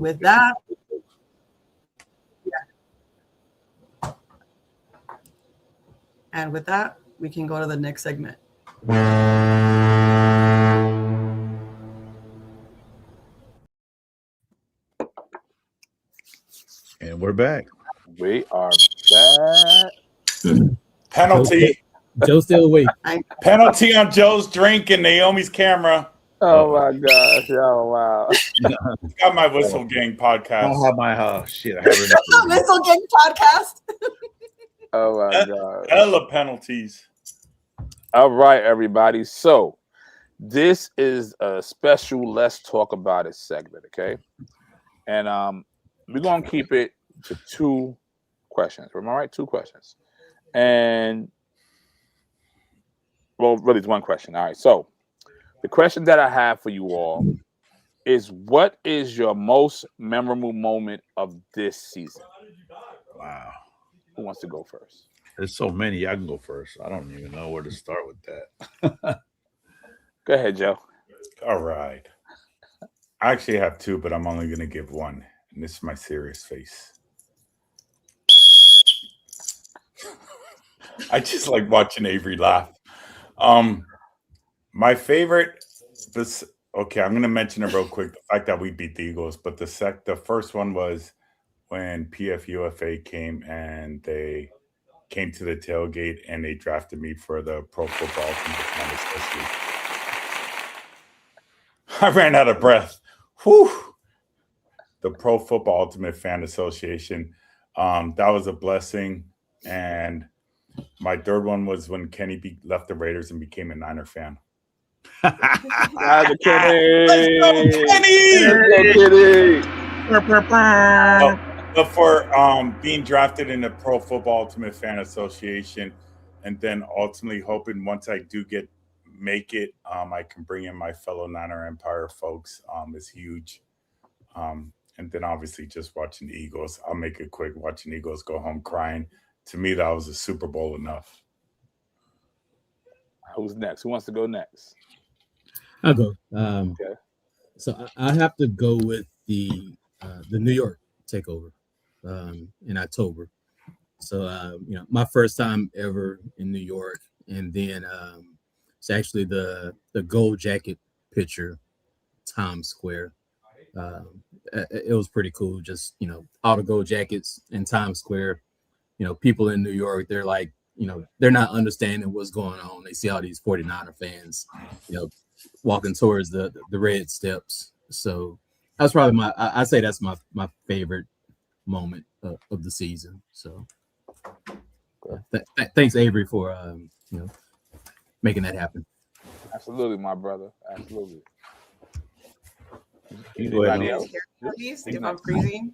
with that, we can go to the next segment. And we're back. We are back. Penalty. Joe's still awake. Penalty on Joe's drink and Naomi's camera. Oh my gosh! Oh wow! Got my Whistle Gang podcast. I have my shit. I have it. Whistle Gang podcast. Oh my god! Hella penalties. All right, everybody. So this is a special "Let's Talk About It" segment, okay? And we're gonna keep it to 2 questions. Am I right? 2 questions, and well, really, it's 1 question. All right. So the question that I have for you all is, what is your most memorable moment of this season? Wow. Who wants to go first? There's so many. I can go first. I don't even know where to start with that. Go ahead, Joe. All right. I actually have 2, but I'm only going to give 1. And this is my serious face. I just like watching Avery laugh. My favorite, okay, I'm going to mention it real quick, the fact that we beat the Eagles, but the first one was when PFUFA came and they came to the tailgate and they drafted me for the Pro Football Ultimate Association. I ran out of breath. Whew. The Pro Football Ultimate Fan Association. That was a blessing. And my third one was when Kenny left the Raiders and became a Niner fan. Kenny! But for being drafted in the Pro Football Ultimate Fan Association, and then ultimately hoping once I do make it, I can bring in my fellow Niner Empire folks is huge. And then obviously just watching the Eagles. I'll make it quick. Watching the Eagles go home crying. To me, that was a Super Bowl enough. Who's next? Who wants to go next? I'll go. Okay. So I have to go with the New York takeover in October. So my first time ever in New York, and then it's actually the gold jacket picture, Times Square. It was pretty cool. Just all the gold jackets in Times Square. People in New York, they're like, they're not understanding what's going on. They see all these 49er fans, walking towards the red steps. So that's probably I say that's my favorite moment of the season. So thanks, Avery, for making that happen. Absolutely, my brother. Absolutely. Anybody else? If I'm freezing.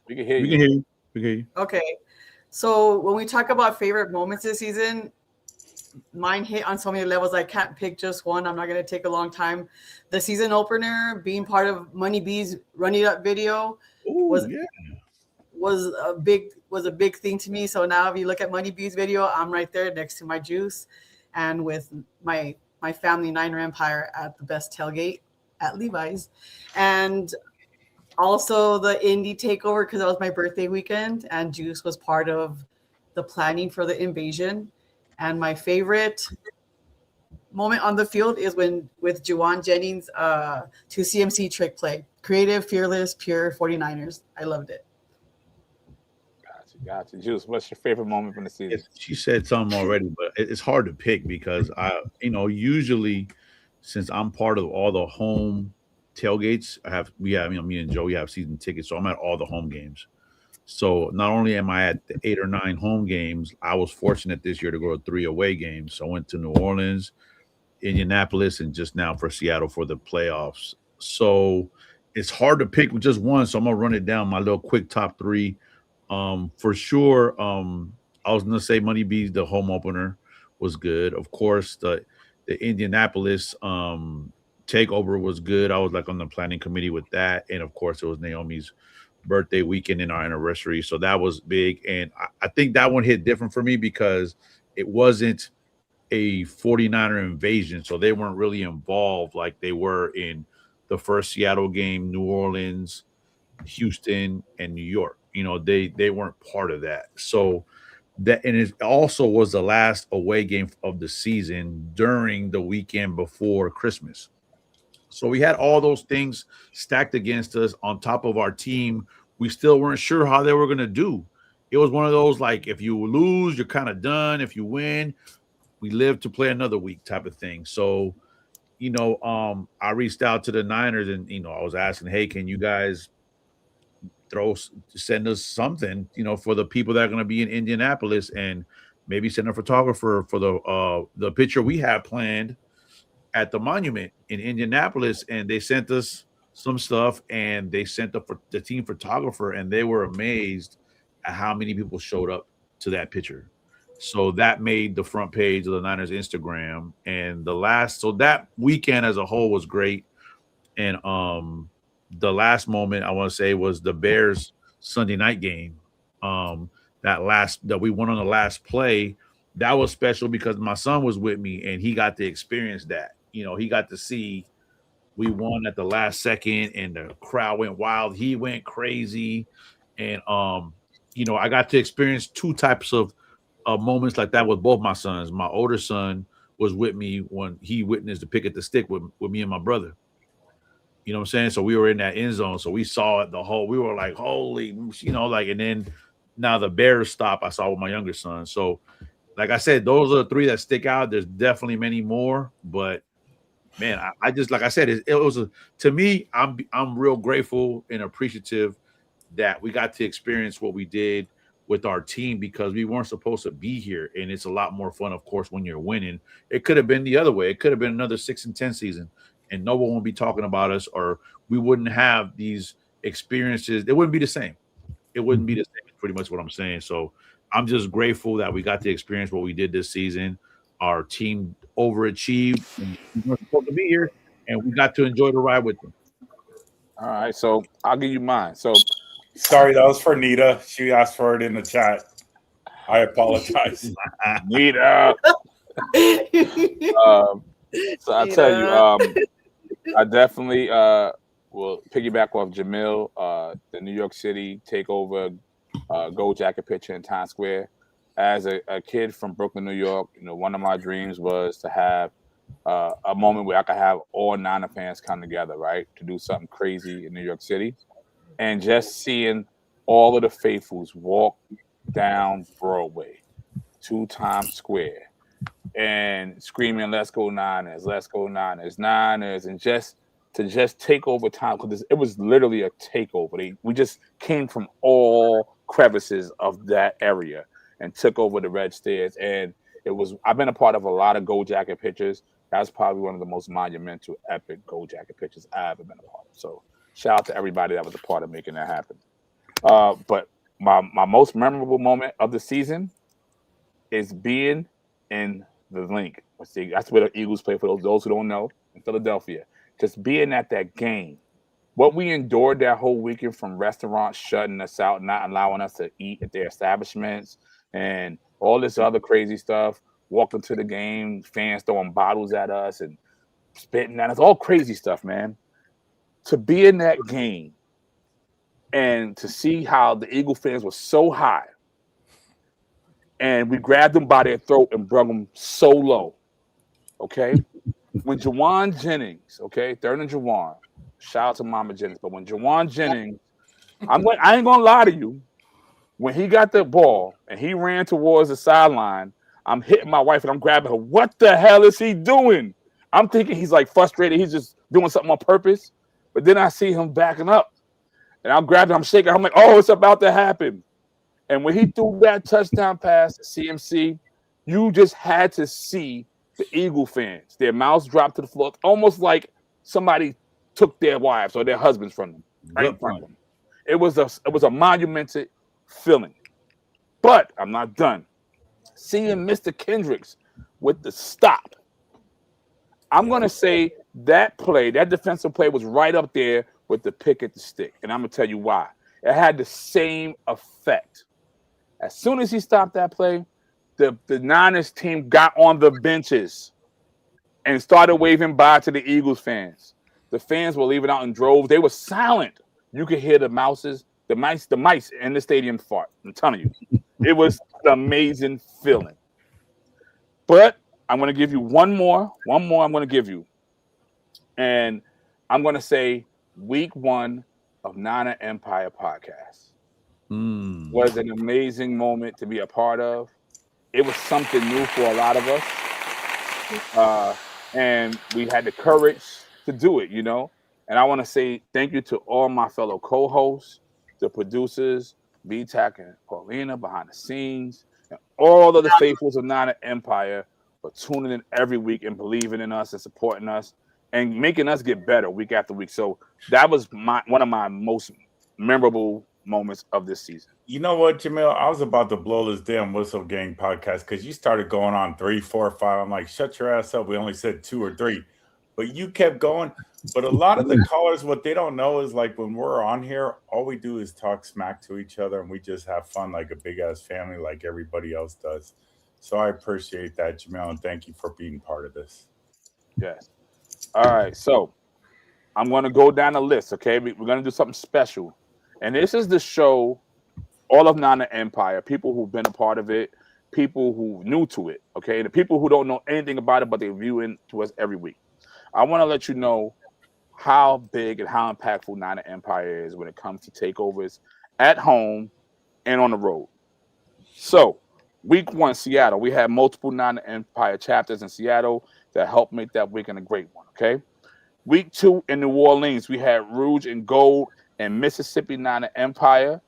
We can hear you. We can hear you. We can hear you. Okay. So when we talk about favorite moments this season, mine hit on so many levels. I can't pick just one. I'm not going to take a long time. The season opener, being part of Money B's Run It Up video was a big thing to me. So now if you look at Money B's video, I'm right there next to my juice and with my family Niner Empire at the best tailgate at Levi's. And also the Indy takeover, because that was my birthday weekend and Juice was part of the planning for the invasion. And my favorite moment on the field is with Juwan Jennings' 2 CMC trick play. Creative, fearless, pure 49ers. I loved it. Gotcha. Juice, what's your favorite moment from the season? She said something already, but it's hard to pick because usually since I'm part of all the home tailgates, me and Joe, we have season tickets, so I'm at all the home games. So not only am I at the 8 or 9 home games, I was fortunate this year to go to 3 away games. So I went to New Orleans, Indianapolis, and just now for Seattle for the playoffs. So it's hard to pick with just one. So I'm gonna run it down, my little quick top 3. For sure, I was gonna say Money B's the home opener was good. Of course, the Indianapolis takeover was good. I was like on the planning committee with that, and of course it was Naomi's birthday weekend and our anniversary, so that was big. And I think that one hit different for me because it wasn't a 49er invasion, so they weren't really involved like they were in the first Seattle game, New Orleans, Houston, and New York. They weren't part of that. So that, and it also was the last away game of the season during the weekend before Christmas. So we had all those things stacked against us on top of our team. We still weren't sure how they were going to do. it was one of those like if you lose, you're kind of done. If you win, we live to play another week type of thing. So, I reached out to the Niners and I was asking, hey, can you guys send us something, for the people that are going to be in Indianapolis, and maybe send a photographer for the picture we have planned at the monument in Indianapolis. And they sent us some stuff, and they sent the team photographer, and they were amazed at how many people showed up to that picture. So that made the front page of the Niners Instagram. And so that weekend as a whole was great. And the last moment I want to say was the Bears Sunday night game. That we won on the last play, that was special because my son was with me and he got to experience that. He got to see we won at the last second and the crowd went wild. He went crazy. And I got to experience two types of moments like that with both my sons. My older son was with me when he witnessed the pick at the stick with me and my brother. You know what I'm saying? So we were in that end zone. So we saw it we were like, holy, and then now the Bears stop I saw with my younger son. So like I said, those are the three that stick out. There's definitely many more, but man, I just, like I said, it was to me, I'm real grateful and appreciative that we got to experience what we did with our team because we weren't supposed to be here. And it's a lot more fun, of course, when you're winning. It could have been the other way. It could have been another 6-10 season. And no one would be talking about us, or we wouldn't have these experiences. It wouldn't be the same. It wouldn't be the same. Is pretty much what I'm saying. So I'm just grateful that we got to experience what we did this season. Our team overachieved. And we weren't supposed to be here, and we got to enjoy the ride with them. All right, so I'll give you mine. So, sorry, that was for Nita. She asked for it in the chat. I apologize, Nita. So I tell you, I definitely will piggyback off Jamil. The New York City takeover, gold jacket picture in Times Square. As a kid from Brooklyn, New York, one of my dreams was to have a moment where I could have all Niner fans come together, right, to do something crazy in New York City, and just seeing all of the faithfuls walk down Broadway to Times Square and screaming, "Let's go Niners! Let's go Niners! Niners!" and just take over time, because it was literally a takeover. We just came from all crevices of that area and took over the red stairs. And I've been a part of a lot of gold jacket pictures. That's probably one of the most monumental, epic gold jacket pictures I've ever been a part of. So shout out to everybody that was a part of making that happen. But my most memorable moment of the season is being in the Link. That's where the Eagles play, for those who don't know, in Philadelphia. Just being at that game. What we endured that whole weekend, from restaurants shutting us out, not allowing us to eat at their establishments, and all this other crazy stuff, walking to the game, fans throwing bottles at us and spitting at us, all crazy stuff, man. To be in that game and to see how the Eagle fans were so high, and we grabbed them by their throat and brought them so low, okay? When Jawan Jennings, okay, third and Jawan, shout out to Mama Jennings, but when Jawan Jennings, I ain't gonna lie to you, when he got the ball and he ran towards the sideline, I'm hitting my wife and I'm grabbing her. What the hell is he doing? I'm thinking he's like frustrated. He's just doing something on purpose. But then I see him backing up, and I'm grabbing, I'm shaking. I'm like, oh, it's about to happen. And when he threw that touchdown pass to CMC, you just had to see the Eagle fans, their mouths dropped to the floor, almost like somebody took their wives or their husbands from them, right in front of them. It was a monumental feeling. But I'm not done. Seeing Mr. Kendricks with the stop, I'm going to say that play, that defensive play, was right up there with the pick at the stick. And I'm going to tell you why. It had the same effect. As soon as he stopped that play, the Niners team got on the benches and started waving bye to the Eagles fans. The fans were leaving out in droves. They were silent. You could hear the mice in the stadium fart. I'm telling you, it was an amazing feeling. But I'm going to give you one more I'm going to give you. And I'm going to say week 1 of Niner Empire podcast. was an amazing moment to be a part of. It was something new for a lot of us. And we had the courage to do it, you know. And I want to say thank you to all my fellow co-hosts, the producers, B-Tac and Paulina behind the scenes, and all of the faithfuls of Nana Empire for tuning in every week and believing in us and supporting us and making us get better week after week. So that was one of my most memorable moments of this season. You know what, Jamil? I was about to blow this damn Whistle Gang podcast because you started going on 3, 4, 5. I'm like, shut your ass up. We only said 2 or 3, but you kept going. But a lot of the callers, what they don't know is like when we're on here, all we do is talk smack to each other and we just have fun like a big ass family, like everybody else does. So I appreciate that, Jamil, and thank you for being part of this. Yes. All right. So I'm going to go down the list. Okay. We're going to do something special. And this is the show, all of Nana Empire, people who've been a part of it, people who new to it, okay? The people who don't know anything about it, but they're viewing to us every week. I want to let you know how big and how impactful Nana Empire is when it comes to takeovers at home and on the road. So, week 1, Seattle, we had multiple Nana Empire chapters in Seattle that helped make that weekend a great one, okay? Week 2 in New Orleans, we had Rouge and Gold and Mississippi Nana Empire.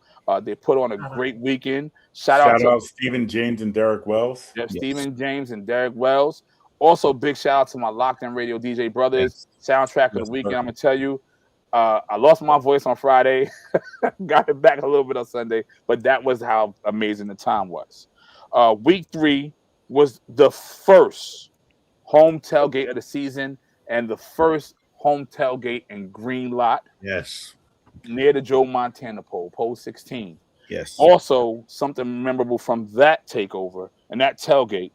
They put on a great weekend. Shout out to Stephen James and Derek Wells. Yep, yes. Stephen James and Derek Wells. Also, big shout out to my Locked In Radio DJ brothers. Yes. Soundtrack of the weekend. I'm gonna tell you, I lost my voice on Friday, got it back a little bit on Sunday, but that was how amazing the time was. Week 3 was the first home tailgate of the season and the first home tailgate in Green Lot. Yes. Near the Joe Montana pole 16. Yes. Also, something memorable from that takeover and that tailgate,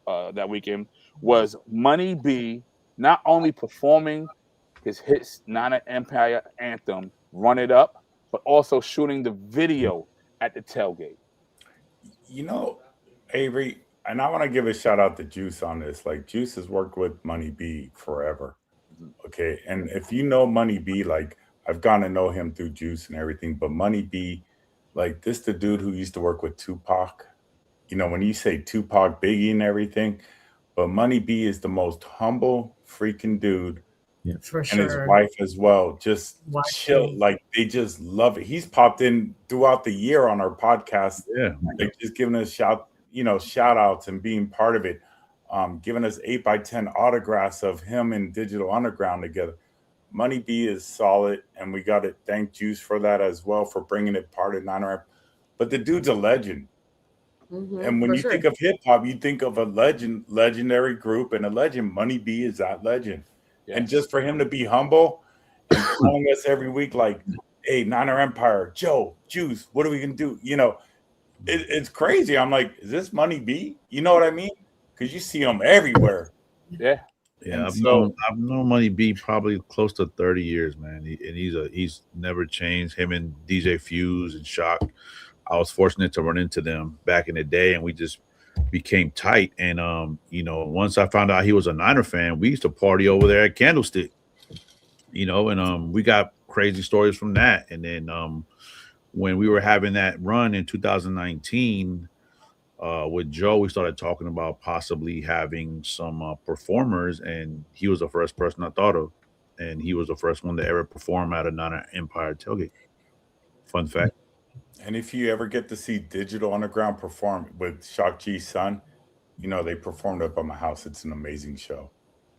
that weekend was Money B not only performing his hits Nana Empire anthem, Run It Up, but also shooting the video at the tailgate. You know, Avery, and I want to give a shout out to Juice on this. Like, Juice has worked with Money B forever. Okay. And if you know Money B, like, I've gotten to know him through Juice and everything, but Money B, like, this the dude who used to work with Tupac. You know, when you say Tupac, Biggie and everything, but Money B is the most humble freaking dude. Yeah, for and sure. His wife as well. Just chill. Like, they just love it. He's popped in throughout the year on our podcast. Yeah. Like, just giving us shout outs and being part of it. Giving us 8x10 autographs of him and Digital Underground together. Money B is solid, and we got to thank Juice for that as well, for bringing it part of Nana. But the dude's a legend. Mm-hmm, and when you think of hip hop, you think of a legendary group, and a legend. Money B is that legend. Yes. And just for him to be humble and calling us every week, like, hey, Nana Empire, Joe, Juice, what are we going to do? You know, it's crazy. I'm like, is this Money B? You know what I mean? Because you see him everywhere. Yeah. Yeah, I've known Money B probably close to 30 years, man. He's never changed. Him and DJ Fuse and Shock. I was fortunate to run into them back in the day, and we just became tight. And once I found out he was a Niner fan, we used to party over there at Candlestick. And we got crazy stories from that. And then when we were having that run in 2019. With Joe, we started talking about possibly having some performers, and he was the first person I thought of, and he was the first one to ever perform at a Nana Empire tailgate. Fun fact. And if you ever get to see Digital Underground perform with Shock G's son, they performed up at my house. It's an amazing show.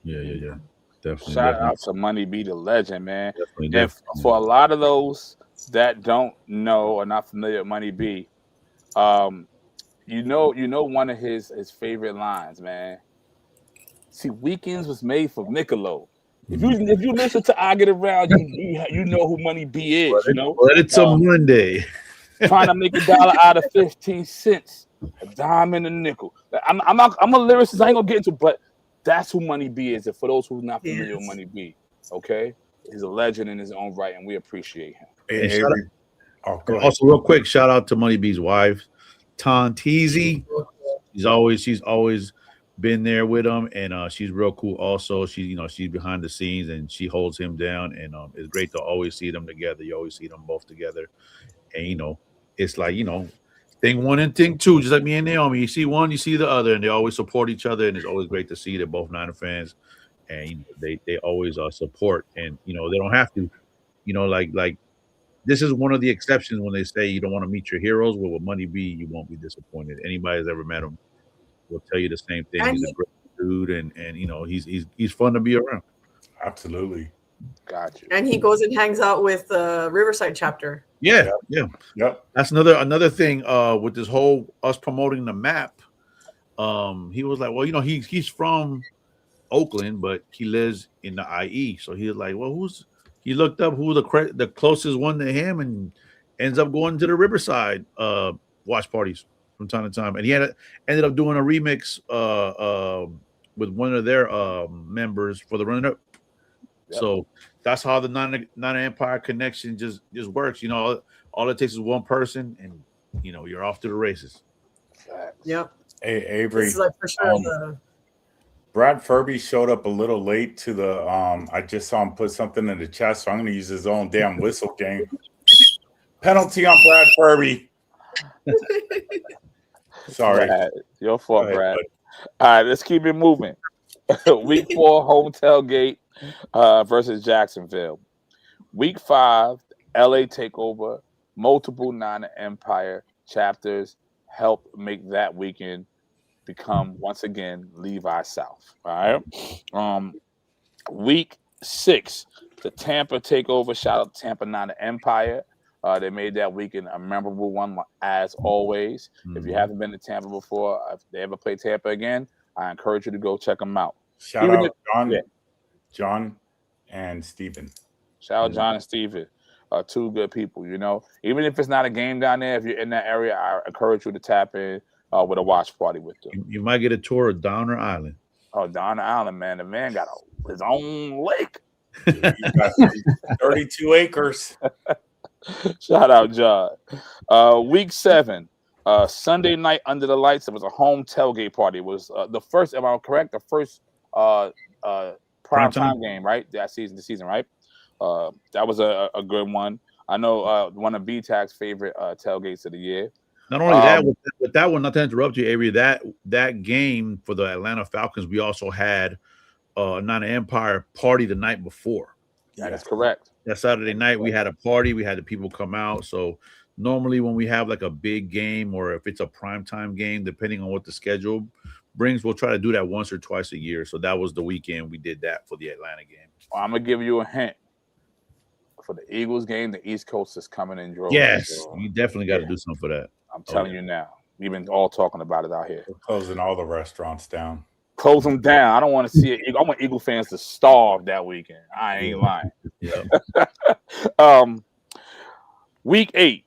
Yeah. Definitely. Shout out to Money B, the legend, man. Definitely. For a lot of those that don't know or not familiar with Money B, You know one of his favorite lines, man. See, Weekends was made for Niccolo. If you listen to I Get Around, you know who Money B is. But it's a Monday. Trying to make $1 out of 15 cents, a dime and a nickel. I'm a lyricist. I ain't gonna get into, but that's who Money B is. And for those who's not familiar with Money B, okay, he's a legend in his own right, and we appreciate him. Also, real quick, shout out to Money B's wife, Teasy. She's always been there with him, and she's real cool. Also, she's behind the scenes and she holds him down, and it's great to always see them together. You always see them both together, and it's like, thing one and thing two, just like me and Naomi. You see one, you see the other, and they always support each other, and it's always great to see they're both Niner fans, and they always support, and they don't have to, like this is one of the exceptions when they say you don't want to meet your heroes. Well, with Money B, you won't be disappointed. Anybody that's ever met him will tell you the same thing. And He's a great dude, and he's fun to be around. Absolutely. Got you. And he goes and hangs out with the Riverside chapter. Yeah. Yep. That's another thing. With this whole us promoting the map, he was like, well, he's from Oakland, but he lives in the IE. So he was like, well, he looked up who the closest one to him, and ends up going to the Riverside watch parties from time to time. And he ended up doing a remix with one of their members for the Run It Up. Yep. So that's how the Niner Empire connection just works. All it takes is one person, and you're off to the races. Yep. Hey, Avery. This is like for sure Brad Furby showed up a little late to the I just saw him put something in the chat, so I'm gonna use his own damn whistle game. Penalty on Brad Furby. Sorry. Brad, your fault, Brad. All right, let's keep it moving. Week 4 home tailgate versus Jacksonville. Week 5, LA takeover. Multiple Niner Empire chapters help make that weekend become once again Levi South. All right. Week 6, the Tampa takeover. Shout out to Tampa Niner Empire. They made that weekend a memorable one, as always. Mm-hmm. If you haven't been to Tampa before, if they ever play Tampa again, I encourage you to go check them out. Shout out John and Steven. Shout out John and Steven. Two good people, Even if it's not a game down there, if you're in that area, I encourage you to tap in with a watch party with them. You might get a tour of Donner Island. Oh, Donner Island, man. The man got his own lake. He got 32 acres. Shout out, John. Week 7, Sunday night under the lights. It was a home tailgate party. It was the first, am I correct? The first prime time game, right? The season, right? That was a good one. I know one of B-Tag's favorite tailgates of the year. Not only that, with that one, not to interrupt you, Avery, that game for the Atlanta Falcons, we also had Niner Empire party the night before. That is correct. That Saturday night, we had a party. We had the people come out. So normally when we have like a big game, or if it's a primetime game, depending on what the schedule brings, we'll try to do that once or twice a year. So that was the weekend we did that for the Atlanta game. Well, I'm going to give you a hint. For the Eagles game, the East Coast is coming in droves. Yes, you definitely got to do something for that. I'm telling you now. We've been all talking about it out here. We're closing all the restaurants down. Close them down. I don't want to see it. I want Eagle fans to starve that weekend. I ain't lying. Week 8,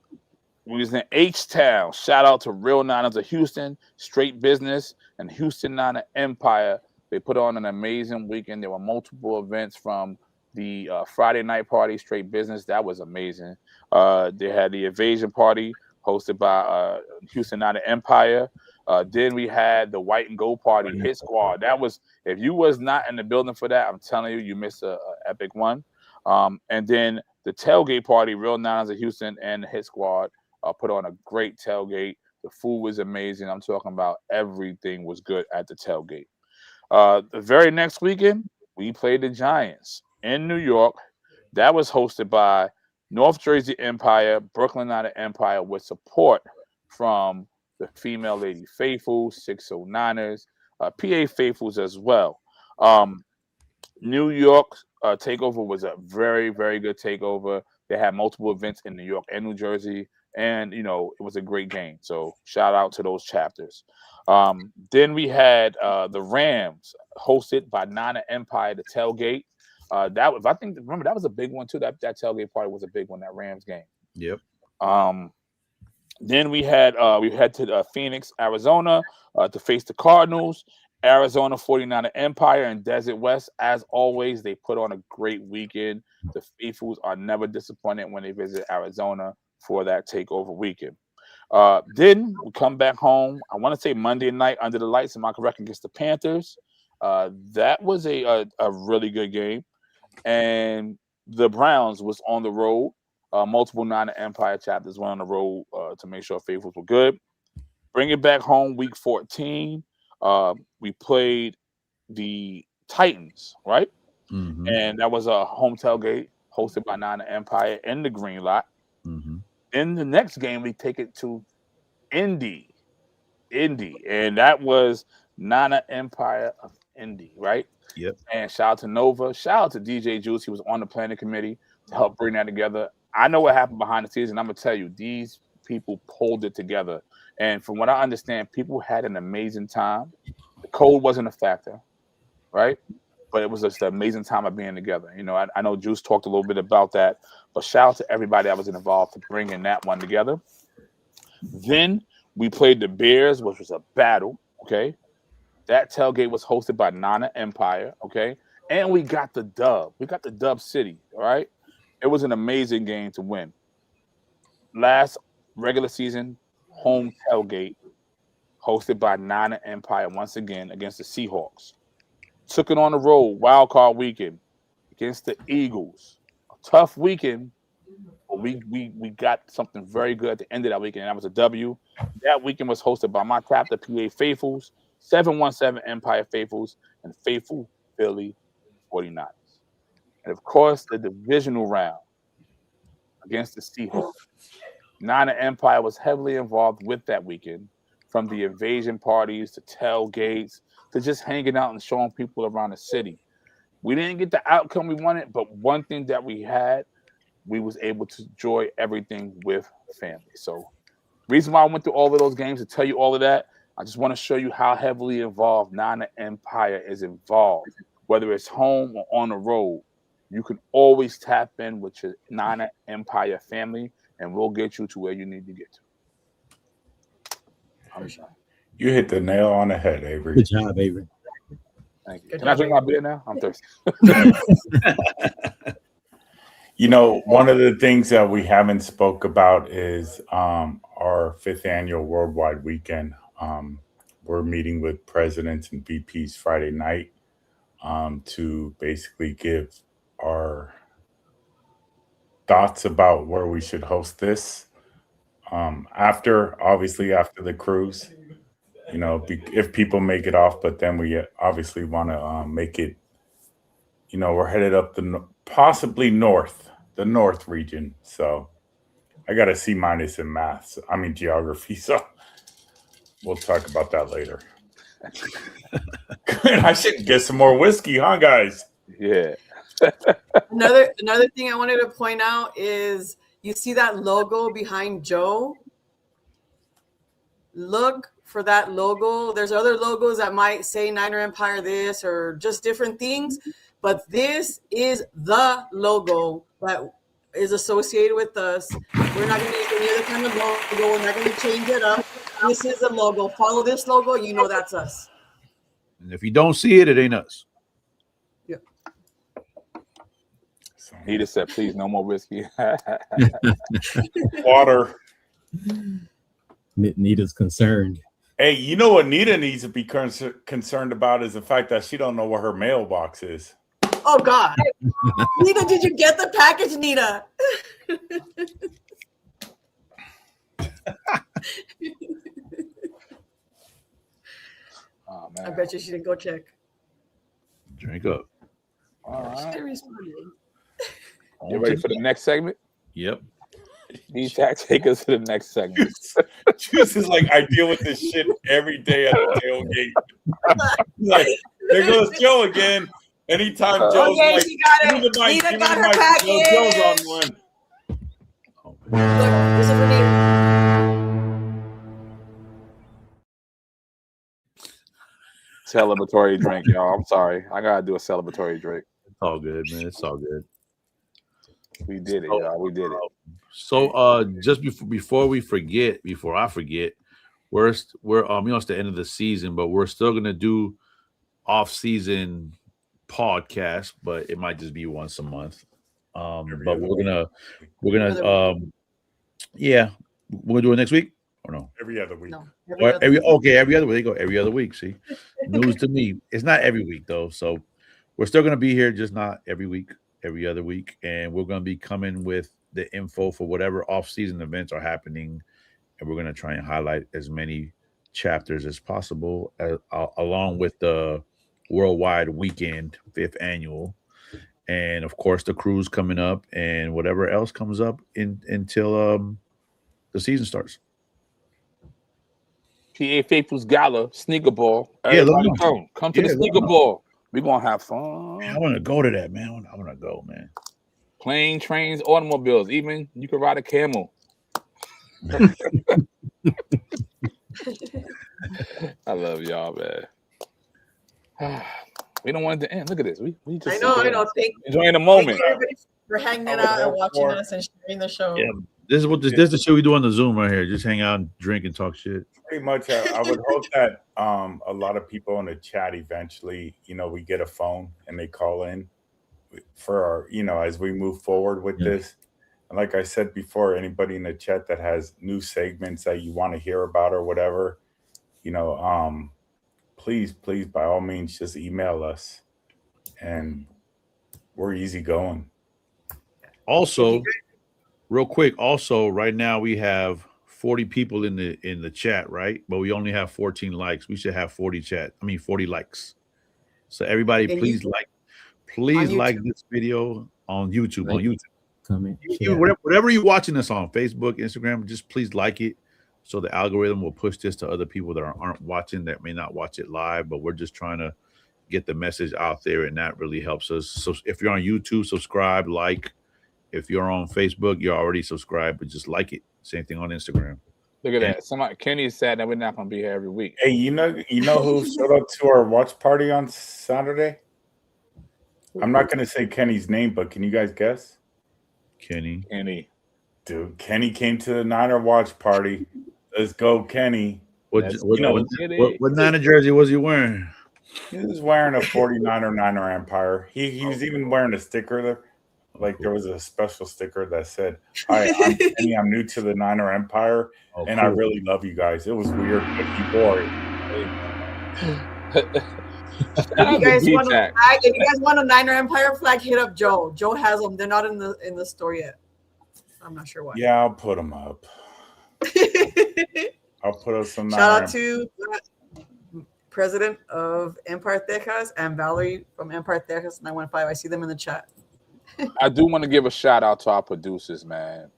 we was in H-Town. Shout out to Real Niners of Houston, Straight Business, and Houston Niner Empire. They put on an amazing weekend. There were multiple events from the Friday night party, Straight Business. That was amazing. They had the Evasion Party hosted by Houston Niner Empire. Then we had the White and Gold Party Hit Squad. That was, if you was not in the building for that, I'm telling you, you missed a epic one. And then the tailgate party, Real Niners of Houston and the Hit Squad put on a great tailgate. The food was amazing. I'm talking about everything was good at the tailgate. The very next weekend, we played the Giants in New York. That was hosted by North Jersey Empire, Brooklyn Niner Empire, with support from the Female Lady Faithful, 609ers, PA Faithfuls as well. New York takeover was a very, very good takeover. They had multiple events in New York and New Jersey, and it was a great game. So shout out to those chapters. Then we had the Rams hosted by Niner Empire, the tailgate. That was, remember, that was a big one too. That tailgate party was a big one, that Rams game. Yep. Then we head to Phoenix, Arizona, to face the Cardinals. Arizona 49er Empire and Desert West. As always, they put on a great weekend. The Faithfuls are never disappointed when they visit Arizona for that takeover weekend. Then we come back home. I want to say Monday night under the lights, am I correct, against the Panthers. That was a really good game. And the Browns was on the road multiple Niner Empire chapters went on the road to make sure Faithfuls were good. Bring it back home, week 14. We played the Titans, right? Mm-hmm. And that was a home tailgate hosted by Niner Empire in the Green Lot. Mm-hmm. In the next game, we take it to Indy, and that was Niner Empire of Indy, right? Yep. And shout out to Nova, shout out to DJ Juice. He was on the planning committee to help bring that together. I know what happened behind the scenes, and I'm gonna tell you, these people pulled it together. And from what I understand, people had an amazing time. The cold wasn't a factor, right? But it was just an amazing time of being together. You know, I know Juice talked a little bit about that, but shout out to everybody that was involved for bringing that one together. Then we played the Bears, which was a battle, okay? That tailgate was hosted by Niner Empire, okay? And we got the dub. We got the dub city, all right? It was an amazing game to win. Last regular season home tailgate hosted by Niner Empire once again against the Seahawks. Took it on the road, wild card weekend against the Eagles. A tough weekend, but we got something very good at the end of that weekend, and that was a W. That weekend was hosted by my chapter, PA Faithfuls, 717 Empire Faithfuls, and Faithful Philly 49ers. And of course, the divisional round against the Seahawks. Niner Empire was heavily involved with that weekend, from the invasion parties to tailgates to just hanging out and showing people around the city. We didn't get the outcome we wanted, but one thing that we had, we was able to enjoy everything with family. So reason why I went through all of those games to tell you all of that, I just want to show you how heavily involved Niner Empire is involved. Whether it's home or on the road, you can always tap in with your Niner Empire family, and we'll get you to where you need to get to. I'm sorry. You hit the nail on the head, Avery. Good job, Avery. Thank you. Can I drink my beer now? I'm thirsty. You know, one of the things that we haven't spoke about is our 5th annual Worldwide Weekend. We're meeting with presidents and VPs Friday night to basically give our thoughts about where we should host this. After the cruise, you know, if people make it off, but then we obviously want to make it, you know, we're headed up possibly the north region. So I got a C- in geography. So we'll talk about that later. I should get some more whiskey, huh, guys? Yeah. Another thing I wanted to point out is you see that logo behind Joe. Look for that logo. There's other logos that might say Niner Empire this or just different things, but this is the logo that is associated with us. We're not going to use any other kind of logo. We're not going to change it up. This is the logo. Follow this logo. You know that's us. And if you don't see it, it ain't us. Yep. He just said, please, no more whiskey. Water. Nita's concerned. Hey, you know what Nita needs to be concerned about is the fact that she don't know where her mailbox is. Oh, God. Nita, did you get the package, Nita? Oh, man. I bet you she didn't go check. Drink up. All right. She responded. You ready for the next segment? Yep. D-Tac, take us to the next segment. Juice is like, I deal with this shit every day at the tailgate. Like, there goes Joe again. Anytime Joe's Okay, like, she got it. give me Nita give got me her my- package. Joe's on one. Look, this is for Nita. Celebratory drink, y'all. I'm sorry. I gotta do a celebratory drink. It's all good, man. It's all good. We did it, y'all. We did it. So just before I forget, we're almost the end of the season, but we're still gonna do off-season podcast, but it might just be once a month. But we're gonna yeah, we're gonna do it next week or no? Every other week. No. Every other week. They go every other week. See, news to me. It's not every week though, so we're still gonna be here, just not every week, every other week, and we're gonna be coming with the info for whatever off-season events are happening, and we're going to try and highlight as many chapters as possible, along with the worldwide weekend 5th annual, and of course the cruise coming up, and whatever else comes up until the season starts. PA Faithful's Gala, Sneaker Ball. Yeah, let Everybody me know. come to the Yeah, let me Sneaker know. Ball. We're going to have fun. Man, I want to go to that, man. I want to go, man. Plane, trains, automobiles. Even you can ride a camel. I love y'all, man. We don't want it to end. Look at this. We just I know. enjoying the moment. Thank everybody for hanging out and watching us and sharing the show. Yeah, this is the shit we do on the Zoom right here. Just hang out, and drink, and talk shit. Pretty much, I would hope that a lot of people in the chat eventually, we get a phone and they call in for our, as we move forward with this. And like I said before, anybody in the chat that has new segments that you want to hear about or whatever, please, by all means, just email us, and we're easy going. Also, real quick, right now we have 40 people in the chat, right? But we only have 14 likes. We should have 40 likes. So everybody, please like this video on YouTube. Comment, whatever you're watching this on, Facebook, Instagram, just please like it, so the algorithm will push this to other people that aren't watching, that may not watch it live. But we're just trying to get the message out there, and that really helps us. So if you're on YouTube, subscribe, like. If you're on Facebook, you're already subscribed, but just like it. Same thing on Instagram. Look at that. Kenny is sad that we're not going to be here every week. Hey, you know who showed up to our watch party on Saturday? I'm not going to say Kenny's name, but can you guys guess? Kenny. Dude, Kenny came to the Niner watch party. Let's go, Kenny. What Niner jersey was he wearing? He was wearing a 49er Niner Empire. He was even wearing a sticker there. Like there was a special sticker that said, "Hi, I'm Kenny. I'm new to the Niner Empire, and I really love you guys." It was weird, but he wore it. If you guys want a Niner Empire flag, hit up Joe. Joe has them. They're not in the store yet. I'm not sure why. Yeah, I'll put them up. I'll put up some. Shout out to President of Empire Texas and Valerie from Empire Texas 915. I see them in the chat. I do want to give a shout out to our producers, man.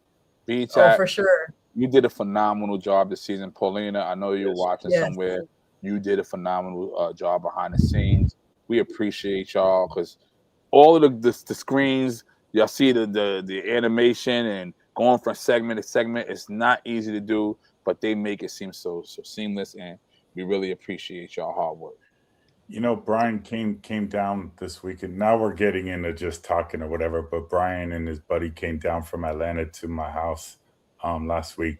Oh, for sure. You did a phenomenal job this season. Paulina, I know you're watching somewhere. You did a phenomenal job behind the scenes. We appreciate y'all, because all of the screens, y'all see the animation and going from segment to segment. It's not easy to do, but they make it seem so seamless, and we really appreciate y'all hard work. Brian came down this weekend. Now we're getting into just talking or whatever, but Brian and his buddy came down from Atlanta to my house last week.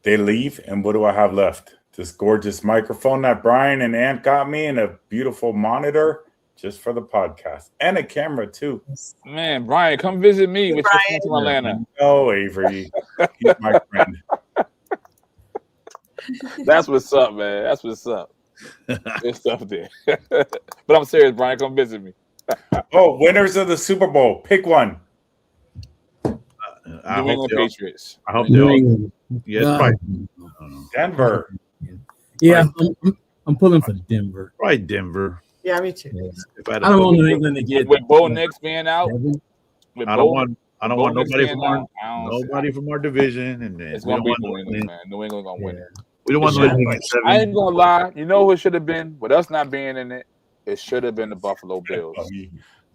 They leave, and what do I have left? This gorgeous microphone that Brian and Ant got me, and a beautiful monitor just for the podcast, and a camera too. Man, Brian, come visit me with your friends from Atlanta. Oh, Avery, he's my friend. That's what's up, man. That's what's up. Good stuff there. But I'm serious, Brian. Come visit me. Winners of the Super Bowl. Pick one. New England Patriots. I hope they all. Yeah, probably Denver. Yeah, I'm pulling for Denver. Right, Denver. Yeah, me too. Yeah. I don't want New England to get with Bo Nix being out. I don't want nobody from our division, and it's gonna be New England, man. New England gonna win it. We don't want to. I ain't gonna lie. You know who it should have been? With us not being in it, it should have been the Buffalo Bills.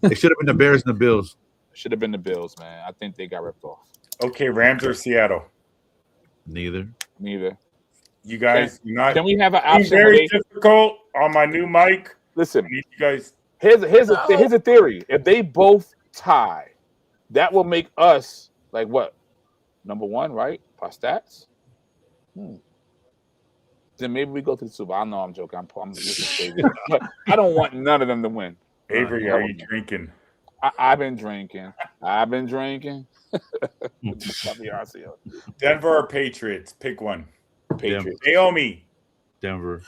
It should have been the Bears and the Bills. It should have been the Bills, man. I think they got ripped off. Okay, Rams or Seattle? Neither. You guys, can we have an option? Very difficult on my new mic. Listen, you guys. Here's a theory. If they both tie, that will make us like what? Number one, right? By stats. Then maybe we go to the Super Bowl. I know I'm joking. I'm just crazy. But I don't want none of them to win. Avery, are you drinking? I've been drinking. Denver or Patriots? Pick one. Patriots. Naomi. Denver.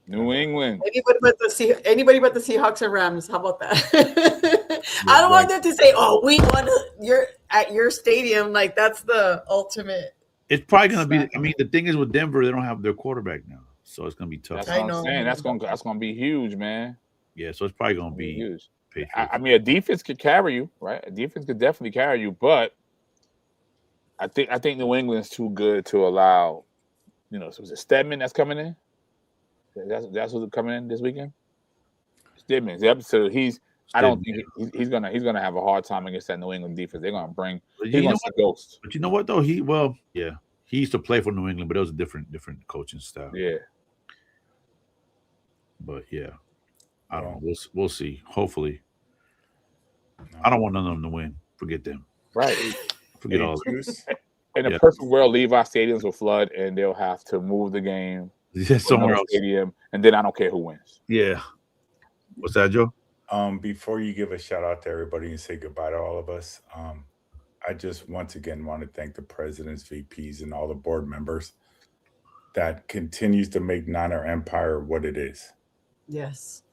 New England. Anybody but the Seahawks and Rams. How about that? I don't want them to say, "Oh, we won. You're at your stadium." Like that's the ultimate. It's probably going to be. I mean, the thing is with Denver, they don't have their quarterback now, so it's going to be tough. That's what I'm saying. That's gonna be huge, man. Yeah, so it's probably going to be huge. I mean, a defense could carry you, right? A defense could definitely carry you, but I think New England's too good to allow. You know, so is it Stedman that's coming in? That's who's coming in this weekend. Stedman. Yep. So I don't think he's gonna have a hard time against that New England defense. They're gonna bring. He's gonna see ghosts. But you know what though? He used to play for New England, but it was a different coaching style. Yeah. But yeah, I don't know. We'll see. Hopefully, I don't want none of them to win. Forget them. Right. Forget all of them. In a perfect world, Levi stadiums will flood, and they'll have to move the game somewhere else. Stadium, and then I don't care who wins. Yeah. What's that, Joe? Before you give a shout out to everybody and say goodbye to all of us, I just once again want to thank the presidents, VPs, and all the board members that continues to make Niner Empire what it is. Yes.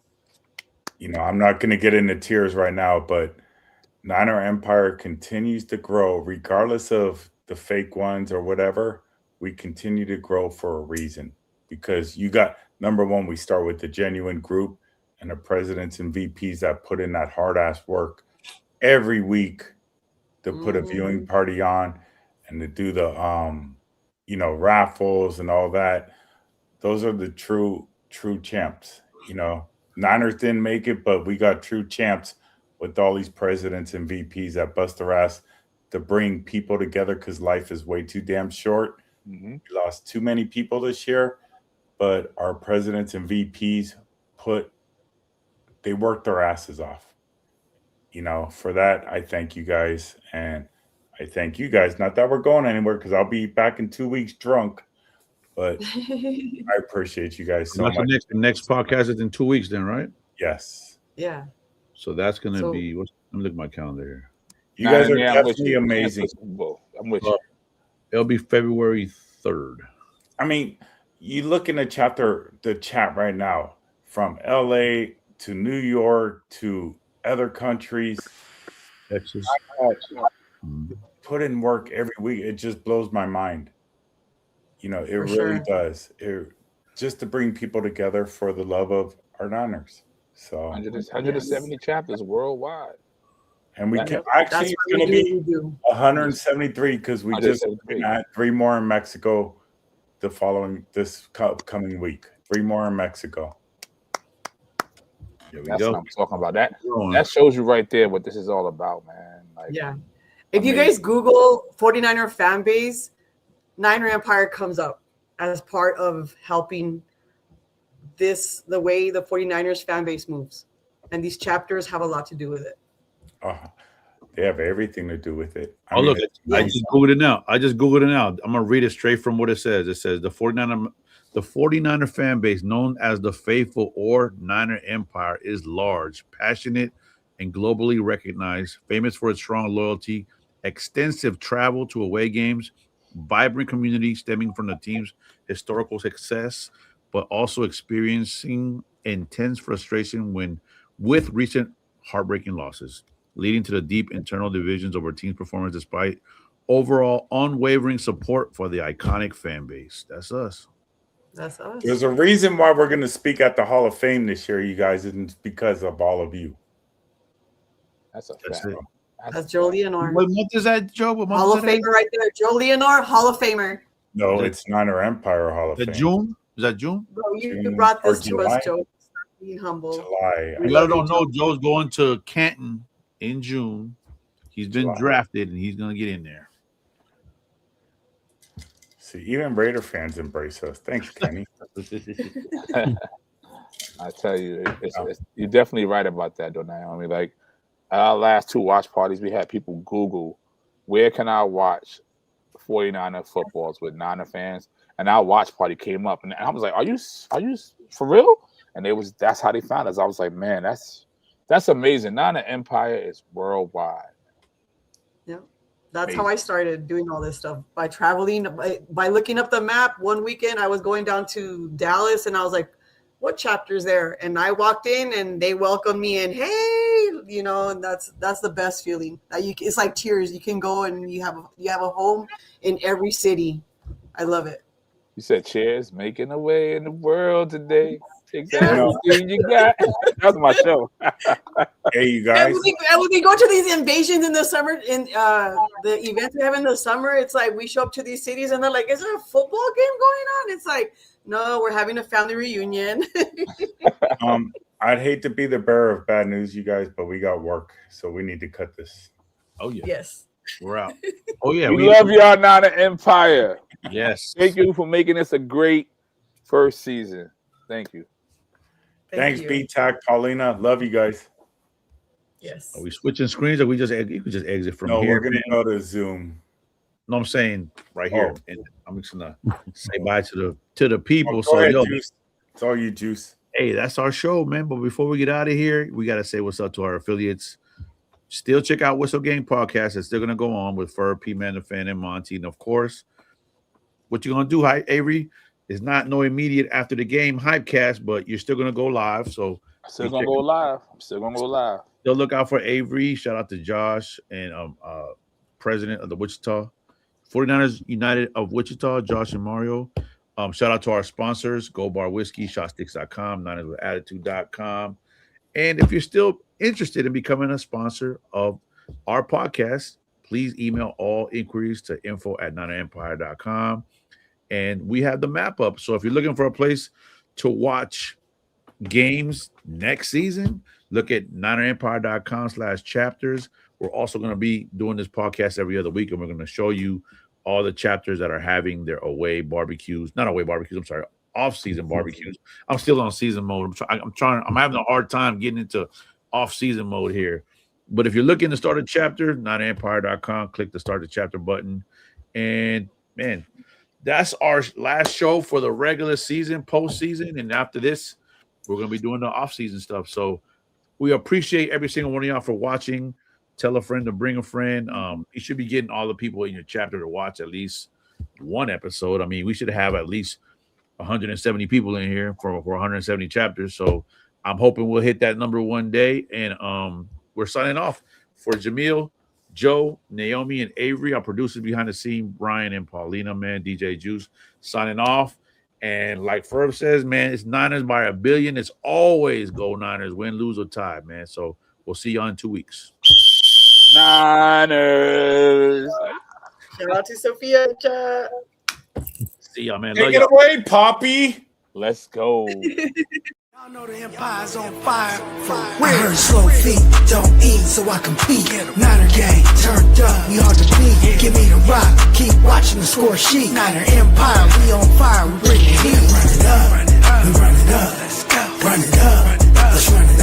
You know, I'm not going to get into tears right now, but Niner Empire continues to grow regardless of the fake ones or whatever. We continue to grow for a reason, because you got, number one, we start with the genuine group and the presidents and VPs that put in that hard ass work every week to put a viewing party on and to do the raffles and all that. Those are the true champs. You know, Niners didn't make it, but we got true champs with all these presidents and VPs that bust their ass to bring people together, because life is way too damn short. We lost too many people this year, but our presidents and VPs they worked their asses off. You know, for that, I thank you guys. And I thank you guys. Not that we're going anywhere, because I'll be back in 2 weeks drunk. But I appreciate you guys so much. The next podcast is in 2 weeks then, right? Yes. Yeah. So that's going to be, let me look at my calendar here. You guys are definitely amazing. I'm with you. It'll be February 3rd. I mean, you look in the chat right now, from LA to New York to other countries. Texas. Put in work every week. It just blows my mind. You know, it really does. Just to bring people together for the love of our Niners. So 170 chapters worldwide. And we can actually, it's going to be 173, because we just had 3 more in Mexico this upcoming week. 3 more in Mexico. That's what I'm talking about. That shows you right there what this is all about, man. Like, yeah. If you guys Google 49er fan base, Niner Empire comes up as part of helping the way the 49ers fan base moves. And these chapters have a lot to do with it. They have everything to do with it. I just Googled it now. I'm going to read it straight from what it says. It says the 49er fan base, known as the Faithful or Niner Empire, is large, passionate, and globally recognized, famous for its strong loyalty, extensive travel to away games, vibrant community stemming from the team's historical success, but also experiencing intense frustration with recent heartbreaking losses, leading to the deep internal divisions over team's performance despite overall unwavering support for the iconic fan base. That's us. That's us. There's a reason why we're going to speak at the Hall of Fame this year, you guys, and it's because of all of you. That's it. That's Joe Leonore. What month is that, Joe? Hall of Famer right there. Joe Leonore, Hall of Famer. No, it's Niner Empire Hall of Fame. June? Is that June? Bro, you brought this to us, Joe. Being humble. July. You guys don't know, Joe's going to Canton in June. He's been drafted, and he's going to get in there. See, even Raider fans embrace us. Thanks, Kenny. I tell you, you're definitely right about that, though. Now, I mean, like our last 2 watch parties, we had people Google, where can I watch 49er footballs with Niner fans? And our watch party came up, and I was like, "Are you for real?" And that's how they found us. I was like, "Man, that's amazing." Niner Empire is worldwide. Yeah. That's how I started doing all this stuff, by traveling, by looking up the map. One weekend I was going down to Dallas, and I was like, what chapter's there? And I walked in and they welcomed me and hey, you know, and that's the best feeling. It's like tears. You can go and you have a home in every city. I love it. You said cheers, making a way in the world today. Take Yeah. everything you got. That's my show. Hey, you guys. And when we go to these invasions in the summer, in the events we have in the summer, it's like we show up to these cities and they're like, "Is there a football game going on?" It's like, no, we're having a family reunion. I'd hate to be the bearer of bad news, you guys, but we got work, so we need to cut this. Oh yeah. Yes. We're out. Oh yeah. We love y'all, Nana Empire. Yes. Thank you for making this a great first season. Thank you. Thanks, B-Tac, Paulina. Love you guys. Yes. Are we switching screens, or you could just exit from No, here? we're gonna go to Zoom. No, I'm saying right here. Oh. And I'm just gonna say bye to the people. Go So ahead, yo, Juice. It's all you, Juice. hey, that's our show, man. But before we get out of here, we gotta say what's up to our affiliates. Still check out Whistle Gang Podcast. It's still gonna go on with Fur, P-Man, the Fan, and Monty. And of course, what you're gonna do, Avery, is not no immediate after the game hypecast, but you're still gonna go live. So I'm still gonna go live. Still look out for Avery. Shout out to Josh and president of the Wichita 49ers United of Wichita, Josh and Mario. Shout out to our sponsors, Gold Bar Whiskey, Shotsticks.com, NinersWithAttitude.com. And if you're still interested in becoming a sponsor of our podcast, please email all inquiries to info@NinerEmpire.com. And we have the map up. So if you're looking for a place to watch games next season, look at NinerEmpire.com/chapters. We're also going to be doing this podcast every other week, and we're going to show you all the chapters that are having their off-season barbecues. I'm still on season mode. I'm having a hard time getting into off-season mode here. But if you're looking to start a chapter, NinerEmpire.com, click the start the chapter button. And man, that's our last show for the regular season, postseason. And after this, we're going to be doing the off-season stuff. So we appreciate every single one of y'all for watching. Tell a friend to bring a friend. You should be getting all the people in your chapter to watch at least one episode. I mean, we should have at least 170 people in here for 170 chapters. So I'm hoping we'll hit that number one day. And we're signing off for Jamil, Joe, Naomi, and Avery. Our producers behind the scene, Brian and Paulina, man, DJ Juice, signing off. And like Ferb says, man, it's Niners by a billion. It's always go Niners, win, lose, or tie, man. So we'll see y'all in 2 weeks. Niners. Shout out to Sophia. See y'all, man. Take it away, Poppy. Let's go. Y'all know the empire's on fire. I heard slow feet, don't eat, so I compete. Niner gang, turned up, we hard to beat. Give me the rock, keep watching the score sheet. Niner Empire, we on fire, we bring the heat. Run it up, we run it up. Let's go. Run it up, let's run it up.